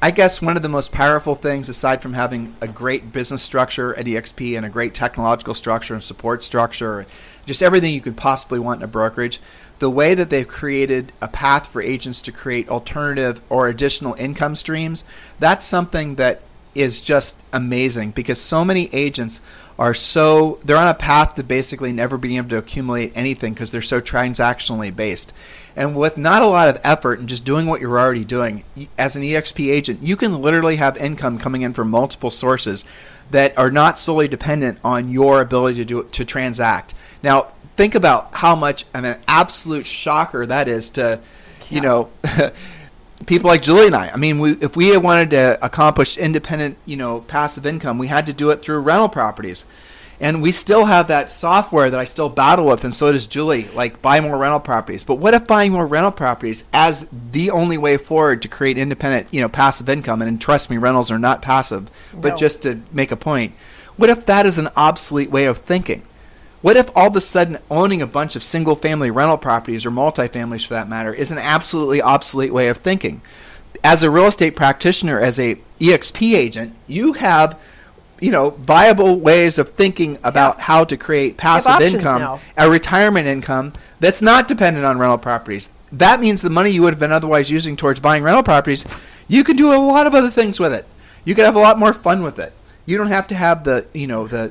I guess one of the most powerful things, aside from having a great business structure at eXp and a great technological structure and support structure, just everything you could possibly want in a brokerage, the way that they've created a path for agents to create alternative or additional income streams, that's something that is just amazing because so many agents they're on a path to basically never being able to accumulate anything because they're so transactionally based. And with not a lot of effort and just doing what you're already doing, as an EXP agent, you can literally have income coming in from multiple sources that are not solely dependent on your ability to transact. Now, think about how much of an absolute shocker that is to, people like Julie and I. I mean, if we wanted to accomplish independent, passive income, we had to do it through rental properties. And we still have that software that I still battle with, and so does Julie, like buy more rental properties. But what if buying more rental properties as the only way forward to create independent, passive income, and trust me, rentals are not passive, but just to make a point, what if that is an obsolete way of thinking? What if all of a sudden owning a bunch of single-family rental properties or multifamilies for that matter is an absolutely obsolete way of thinking? As a real estate practitioner, as a EXP agent, you have viable ways of thinking about how to create passive income, now. A retirement income that's not dependent on rental properties. That means the money you would have been otherwise using towards buying rental properties, you can do a lot of other things with it. You can have a lot more fun with it. You don't have to have the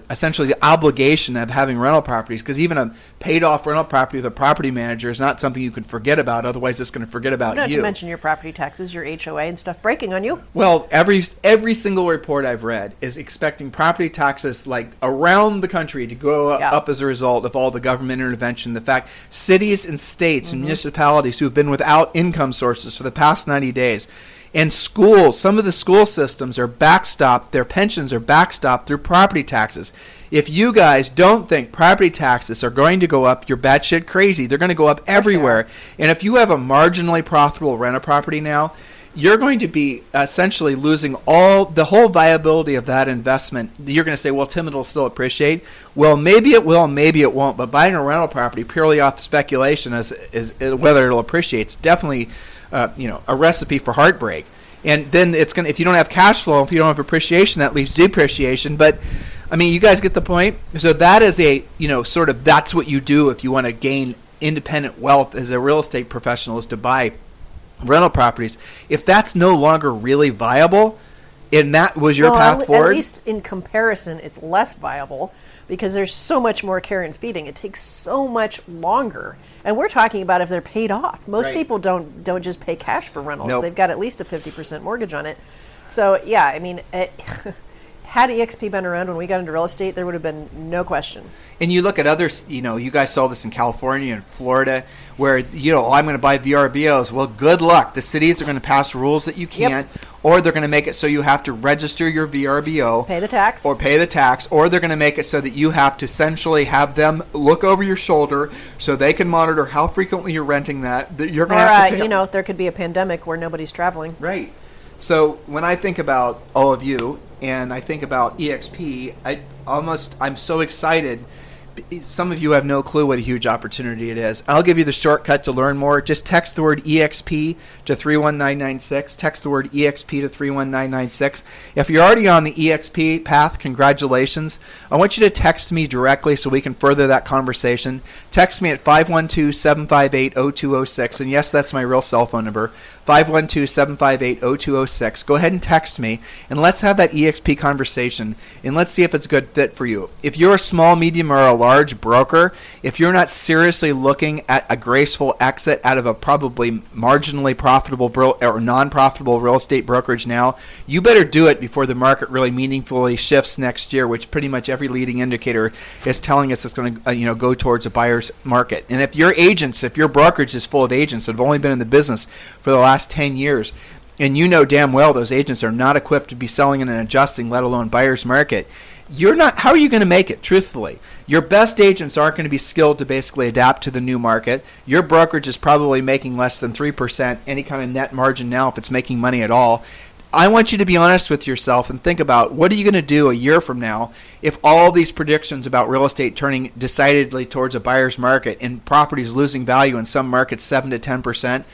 essentially the obligation of having rental properties, because even a paid off rental property with a property manager is not something you can forget about. Otherwise, it's going to forget about Not you. to mention your property taxes, your HOA and stuff breaking on you. Well, every single report I've read is expecting property taxes like around the country to go up as a result of all the government intervention. The fact cities and states and municipalities who have been without income sources for the past 90 days. And schools, some of the school systems are backstopped, their pensions are backstopped through property taxes. If you guys don't think property taxes are going to go up, you're batshit crazy. They're going to go up everywhere. And if you have a marginally profitable rental property now, you're going to be essentially losing the whole viability of that investment. You're going to say, well, Tim, it'll still appreciate. Well, maybe it will, maybe it won't. But buying a rental property purely off speculation is whether it'll appreciate. It's definitely a recipe for heartbreak. And then it's going to, if you don't have cash flow, if you don't have appreciation, that leaves depreciation. But I mean, you guys get the point. So that is that's what you do if you want to gain independent wealth as a real estate professional, is to buy rental properties. If that's no longer really viable, and that was your path forward, at least in comparison, it's less viable because there's so much more care and feeding. It takes so much longer. And we're talking about if they're paid off. Most people don't just pay cash for rentals. Nope. They've got at least a 50% mortgage on it. So, yeah, I mean, had EXP been around when we got into real estate, there would have been no question. And you look at others, you guys saw this in California and Florida, where, I'm going to buy VRBOs. Well, good luck. The cities are going to pass rules that you can't, or they're going to make it so you have to register your VRBO. Pay the tax. Or they're going to make it so that you have to essentially have them look over your shoulder so they can monitor how frequently you're renting that. You're going to have to pay. There could be a pandemic where nobody's traveling. Right. So when I think about all of you and I think about EXP, I'm so excited. Some of you have no clue what a huge opportunity it is. I'll give you the shortcut to learn more. Just text the word EXP to 31996. Text the word EXP to 31996. If you're already on the EXP path, congratulations. I want you to text me directly so we can further that conversation. Text me at 512-758-0206. And yes, that's my real cell phone number, 512-758-0206. Go ahead and text me, and let's have that EXP conversation, and let's see if it's a good fit for you. If you're a small, medium, or a large broker, if you're not seriously looking at a graceful exit out of a probably marginally profitable or non-profitable real estate brokerage now, you better do it before the market really meaningfully shifts next year, which pretty much every leading indicator is telling us it's going to go towards a buyer's market. And if your brokerage is full of agents that have only been in the business for the last 10 years, and you know damn well those agents are not equipped to be selling in an adjusting, let alone buyer's market, how are you going to make it, truthfully? Your best agents aren't going to be skilled to basically adapt to the new market. Your brokerage is probably making less than 3% any kind of net margin now, if it's making money at all. I want you to be honest with yourself and think about, what are you going to do a year from now if all these predictions about real estate turning decidedly towards a buyer's market and properties losing value in some markets 7 to 10%,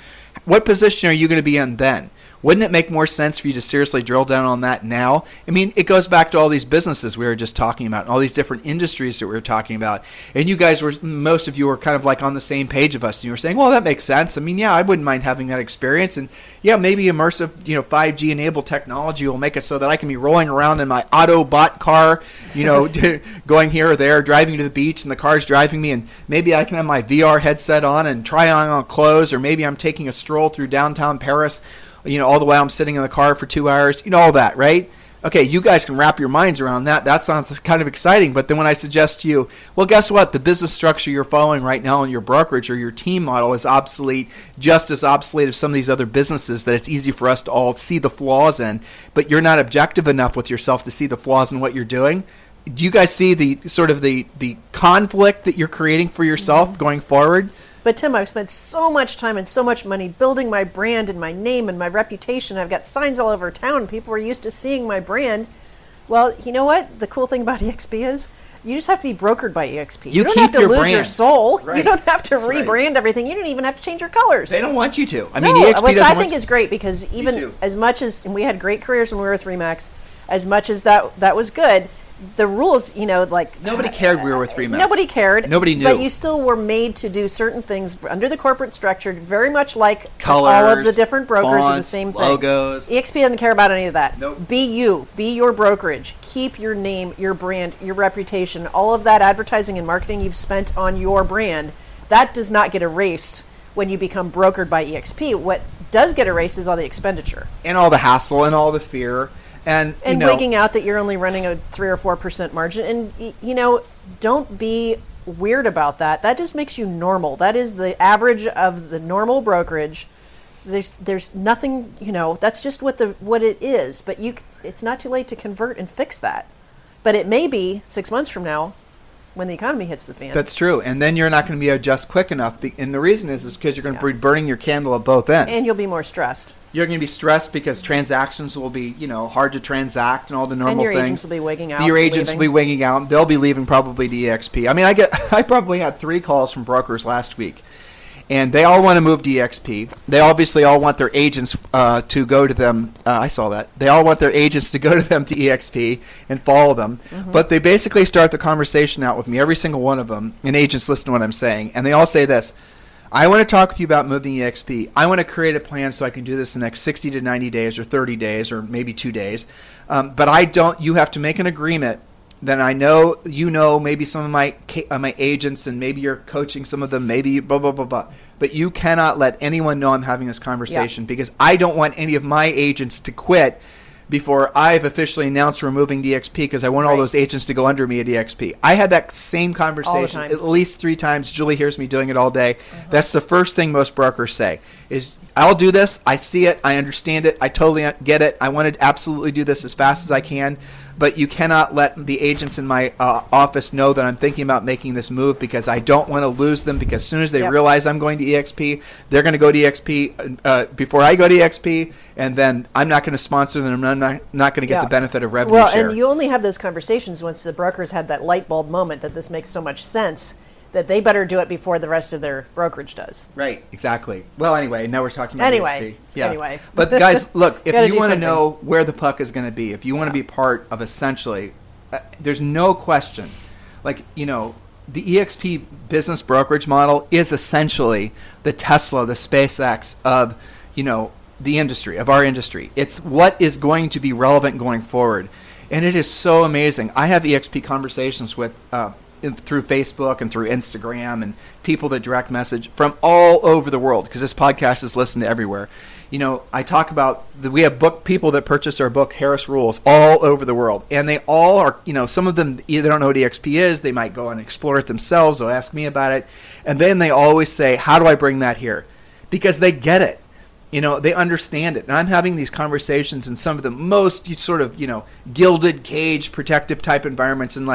what position are you going to be in then? Wouldn't it make more sense for you to seriously drill down on that now? I mean, it goes back to all these businesses we were just talking about, and all these different industries that we were talking about. And you guys were, most of you were kind of like on the same page of us. And you were saying, well, that makes sense. I mean, yeah, I wouldn't mind having that experience. And yeah, maybe immersive, 5G enabled technology will make it so that I can be rolling around in my Autobot car, going here or there, driving to the beach, and the car's driving me. And maybe I can have my VR headset on and try on clothes, or maybe I'm taking a stroll through downtown Paris, all the while I'm sitting in the car for 2 hours, all that, right? Okay, you guys can wrap your minds around that. That sounds kind of exciting. But then when I suggest to you, well, guess what? The business structure you're following right now in your brokerage or your team model is obsolete, just as obsolete as some of these other businesses that it's easy for us to all see the flaws in. But you're not objective enough with yourself to see the flaws in what you're doing. Do you guys see the sort of the conflict that you're creating for yourself going forward? But Tim, I've spent so much time and so much money building my brand and my name and my reputation. I've got signs all over town. People are used to seeing my brand. Well, you know what? The cool thing about EXP is you just have to be brokered by EXP. You don't have to lose your soul. Right. You don't have to rebrand everything. You don't even have to change your colors. They don't want you to. EXP which I think is great, because even as much as, and we had great careers when we were with Remax, as much as that was good, the rules, nobody cared we were with Remax. Nobody cared. Nobody knew. But you still were made to do certain things under the corporate structure, very much like colors, all of the different brokers are the same thing. Logos. EXP doesn't care about any of that. Nope. Be you. Be your brokerage. Keep your name, your brand, your reputation, all of that advertising and marketing you've spent on your brand. That does not get erased when you become brokered by EXP. What does get erased is all the expenditure. And all the hassle and all the fear. And wigging out that you're only running a 3 or 4% margin. And, don't be weird about that. That just makes you normal. That is the average of the normal brokerage. There's nothing, that's just what it is. But it's not too late to convert and fix that. But it may be 6 months from now when the economy hits the fan. That's true. And then you're not going to be adjust quick enough. And the reason is because you're going to be burning your candle at both ends. And you'll be more stressed. You're going to be stressed because transactions will be, hard to transact and all the normal things. And your agents will be wigging out. Your agents will be wigging out. They'll be leaving probably to EXP. I mean, I probably had 3 calls from brokers last week. And they all want to move to EXP. They obviously all want their agents to go to them. I saw that. They all want their agents to go to them to EXP and follow them. Mm-hmm. But they basically start the conversation out with me, every single one of them, and agents listen to what I'm saying. And they all say this: I want to talk with you about moving EXP. I want to create a plan so I can do this in the next 60 to 90 days or 30 days or maybe 2 days. But you have to make an agreement. Then I know maybe some of my agents, and maybe you're coaching some of them, maybe blah, blah, blah, blah. But you cannot let anyone know I'm having this conversation because I don't want any of my agents to quit before I've officially announced we're moving to EXP, because I want all those agents to go under me at EXP. I had that same conversation at least 3 times. Julie hears me doing it all day. Uh-huh. That's the first thing most brokers say is, I'll do this. I see it. I understand it. I totally get it. I want to absolutely do this as fast as I can. But you cannot let the agents in my office know that I'm thinking about making this move, because I don't want to lose them, because as soon as they realize I'm going to EXP, they're going to go to EXP before I go to EXP, and then I'm not going to sponsor them. I'm not going to get the benefit of revenue share. And you only have those conversations once the brokers had that light bulb moment that this makes so much sense, that they better do it before the rest of their brokerage does. Right, exactly. Well, anyway, now we're talking about EXP. Yeah. Anyway. But guys, look, if you want to know where the puck is going to be, if you want to be part of essentially, there's no question, the EXP business brokerage model is essentially the Tesla, the SpaceX of, the industry, of our industry. It's what is going to be relevant going forward. And it is so amazing. I have EXP conversations with through Facebook and through Instagram, and people that direct message from all over the world, because this podcast is listened to everywhere. I talk about we have people that purchase our book, Harris Rules, all over the world, and they all are, some of them either don't know what EXP is, they might go and explore it themselves, they'll ask me about it, and then they always say, how do I bring that here? Because they get it. They understand it. And I'm having these conversations in some of the most sort of, gilded cage protective type environments, and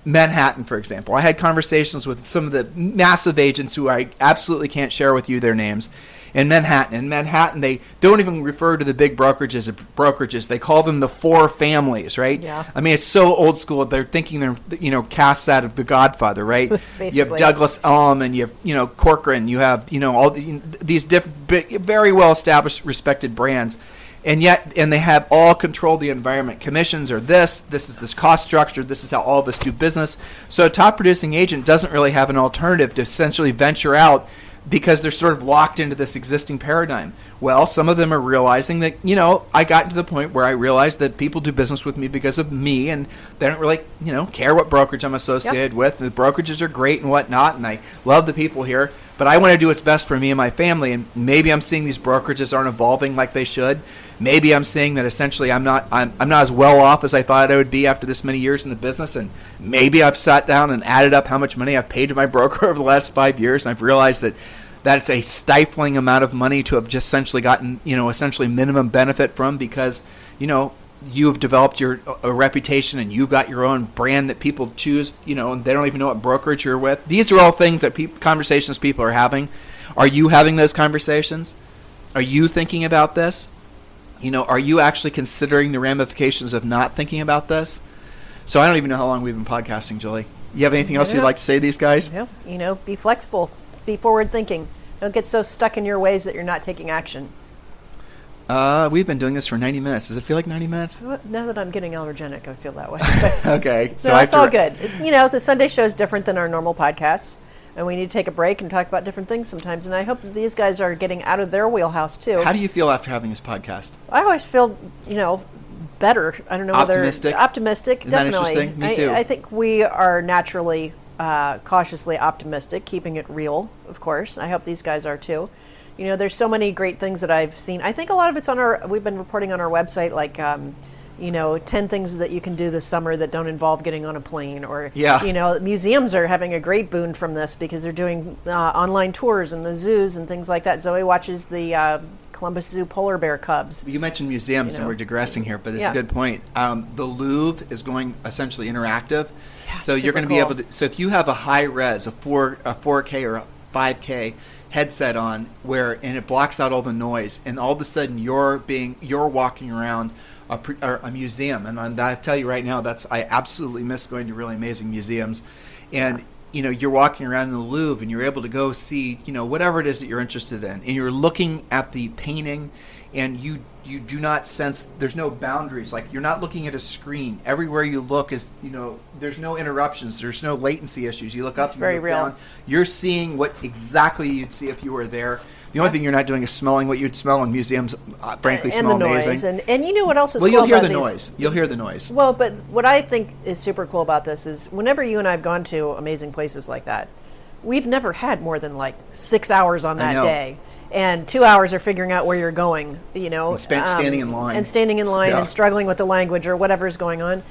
Manhattan, for example. I had conversations with some of the massive agents who I absolutely can't share with you their names in Manhattan. In Manhattan, they don't even refer to the big brokerages as brokerages. They call them the four families, right? Yeah. I mean, it's so old school. They're thinking they're, cast that of The Godfather, right? You have Douglas Elm and you have, Corcoran. You have, all these different, very well-established, respected brands. And they have all controlled the environment. Commissions are this is this cost structure, this is how all of us do business. So a top producing agent doesn't really have an alternative to essentially venture out because they're sort of locked into this existing paradigm. Well, some of them are realizing that, I got to the point where I realized that people do business with me because of me, and they don't really, care what brokerage I'm associated with. The brokerages are great and whatnot, and I love the people here, but I want to do what's best for me and my family, and maybe I'm seeing these brokerages aren't evolving like they should. Maybe I'm seeing that essentially I'm not as well off as I thought I would be after this many years in the business, and maybe I've sat down and added up how much money I've paid to my broker over the last 5 years, and I've realized that that's a stifling amount of money to have just essentially gotten, essentially minimum benefit from because, you have developed a reputation and you've got your own brand that people choose, and they don't even know what brokerage you're with. These are all things that conversations people are having. Are you having those conversations? Are you thinking about this? Are you actually considering the ramifications of not thinking about this? So I don't even know how long we've been podcasting, Julie. You have anything else you'd like to say to these guys? Yeah. Be flexible. Be forward thinking. Don't get so stuck in your ways that you're not taking action. We've been doing this for 90 minutes. Does it feel like 90 minutes? Now that I'm getting allergenic, I feel that way. Okay. So it's all good. It's, the Sunday show is different than our normal podcasts, and we need to take a break and talk about different things sometimes. And I hope that these guys are getting out of their wheelhouse, too. How do you feel after having this podcast? I always feel, better. I don't know Optimistic? Optimistic, Isn't definitely. that interesting? Me too. I think we are naturally cautiously optimistic, keeping it real, of course. I hope these guys are too. There's so many great things that I've seen. I think a lot of it's we've been reporting on our website, like, 10 things that you can do this summer that don't involve getting on a plane. Or, museums are having a great boon from this because they're doing online tours in the zoos and things like that. Zoe watches the Columbus Zoo polar bear cubs. You mentioned museums, and we're digressing here, but it's a good point. The Louvre is going essentially interactive. Yeah, so you're going to be able to. So if you have a high res, a 4K or a 5K headset on, and it blocks out all the noise, and all of a sudden you're walking around a museum, and I tell you right now, I absolutely miss going to really amazing museums, and you're walking around in the Louvre, and you're able to go see whatever it is that you're interested in, and you're looking at the painting, and you do not sense there's no boundaries. Like, you're not looking at a screen. Everywhere you look is there's no interruptions. There's no latency issues. You look up, you look down. You're seeing what exactly you'd see if you were there. The only thing you're not doing is smelling what you'd smell in museums. Frankly, and smell the noise. amazing. And you know what else is cool you'll hear about the noise. You'll hear the noise. Well, but what I think is super cool about this is whenever you and I have gone to amazing places like that, we've never had more than like 6 hours on that day. And 2 hours are figuring out where you're going, And standing in line. And struggling with the language or whatever's going on.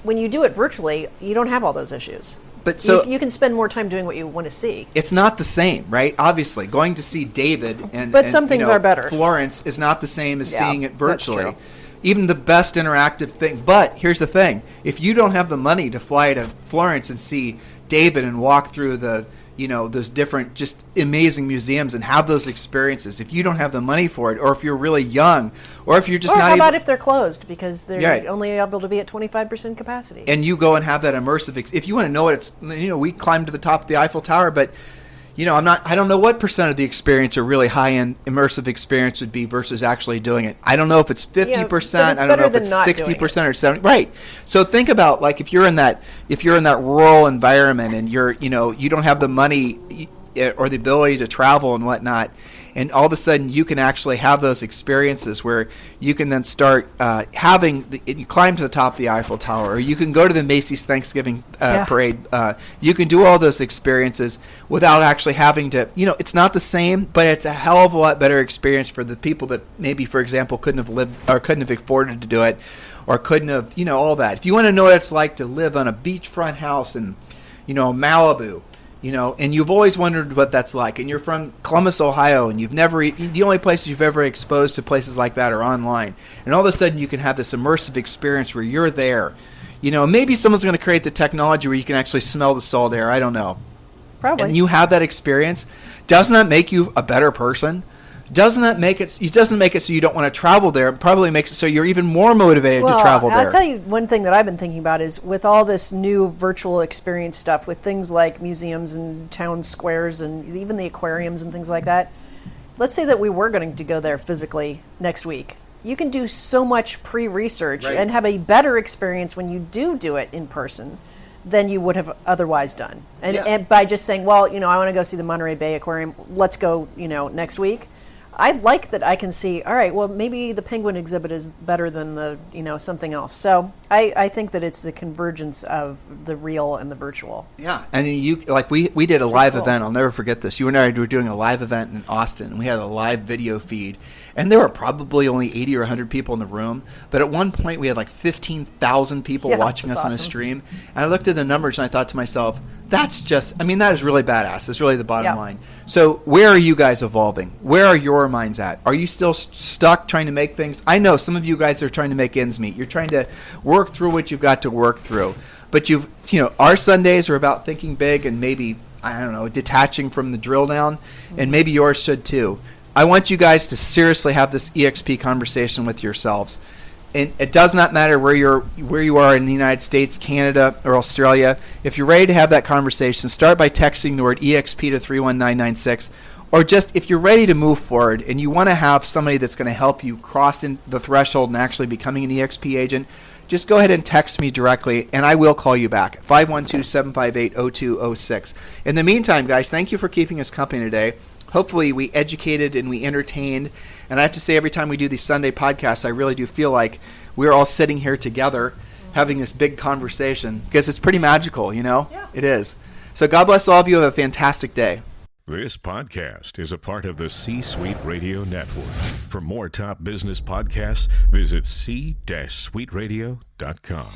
When you do it virtually, you don't have all those issues. But so you can spend more time doing what you want to see. It's not the same, right? Obviously, going to see David but some things are better. Florence is not the same as seeing it virtually. That's true. Even the best interactive thing. But here's the thing: if you don't have the money to fly to Florence and see David and walk through the those different just amazing museums and have those experiences, if you don't have the money for it, or if you're really young, or if you're just not how able, about if they're closed because they're only able to be at 25% capacity, and you go and have that immersive if you want to know what it's we climbed to the top of the Eiffel Tower, but I don't know what percent of the experience or really high-end immersive experience would be versus actually doing it. I don't know if it's 50%. I don't know if it's 60% or 70%. Right. So think about, like, if you're in that rural environment and you don't have the money or the ability to travel and whatnot, and all of a sudden you can actually have those experiences where you can then start you climb to the top of the Eiffel Tower, or you can go to the Macy's Thanksgiving parade. You can do all those experiences without actually having to, it's not the same, but it's a hell of a lot better experience for the people that maybe, for example, couldn't have lived or couldn't have afforded to do it, or couldn't have, all that. If you want to know what it's like to live on a beachfront house in, Malibu, and you've always wondered what that's like, and you're from Columbus, Ohio, and the only places you've ever exposed to places like that are online, and all of a sudden you can have this immersive experience where you're there, Maybe someone's going to create the technology where you can actually smell the salt air. I don't know. Probably. And you have that experience. Doesn't that make you a better person? Doesn't make it so you don't want to travel there. It probably makes it so you're even more motivated to travel there. I'll tell you one thing that I've been thinking about is with all this new virtual experience stuff, with things like museums and town squares and even the aquariums and things like that. Let's say that we were going to go there physically next week. You can do so much pre-research and have a better experience when you do it in person than you would have otherwise done. And by just saying, well, I want to go see the Monterey Bay Aquarium. Let's go, next week. I like that I can see, all right, well, maybe the penguin exhibit is better than the, something else. So I think that it's the convergence of the real and the virtual. Yeah. And we did a live event. I'll never forget this. You and I were doing a live event in Austin, and we had a live video feed. And there were probably only 80 or 100 people in the room. But at one point, we had like 15,000 people watching us on a stream. And I looked at the numbers, and I thought to myself, that is really badass. That's really the bottom line. So where are you guys evolving? Where are your minds at? Are you still stuck trying to make things? I know some of you guys are trying to make ends meet. You're trying to work through what you've got to work through. But our Sundays are about thinking big and maybe, I don't know, detaching from the drill down. And maybe yours should too. I want you guys to seriously have this EXP conversation with yourselves. And it does not matter where you are in the United States, Canada, or Australia. If you're ready to have that conversation, start by texting the word EXP to 31996. Or just if you're ready to move forward and you want to have somebody that's going to help you cross in the threshold and actually becoming an EXP agent, just go ahead and text me directly, and I will call you back, 512-758-0206. In the meantime, guys, thank you for keeping us company today. Hopefully we educated and we entertained. And I have to say, every time we do these Sunday podcasts, I really do feel like we're all sitting here together having this big conversation because it's pretty magical, Yeah. It is. So God bless all of you. Have a fantastic day. This podcast is a part of the C-Suite Radio Network. For more top business podcasts, visit c-suiteradio.com.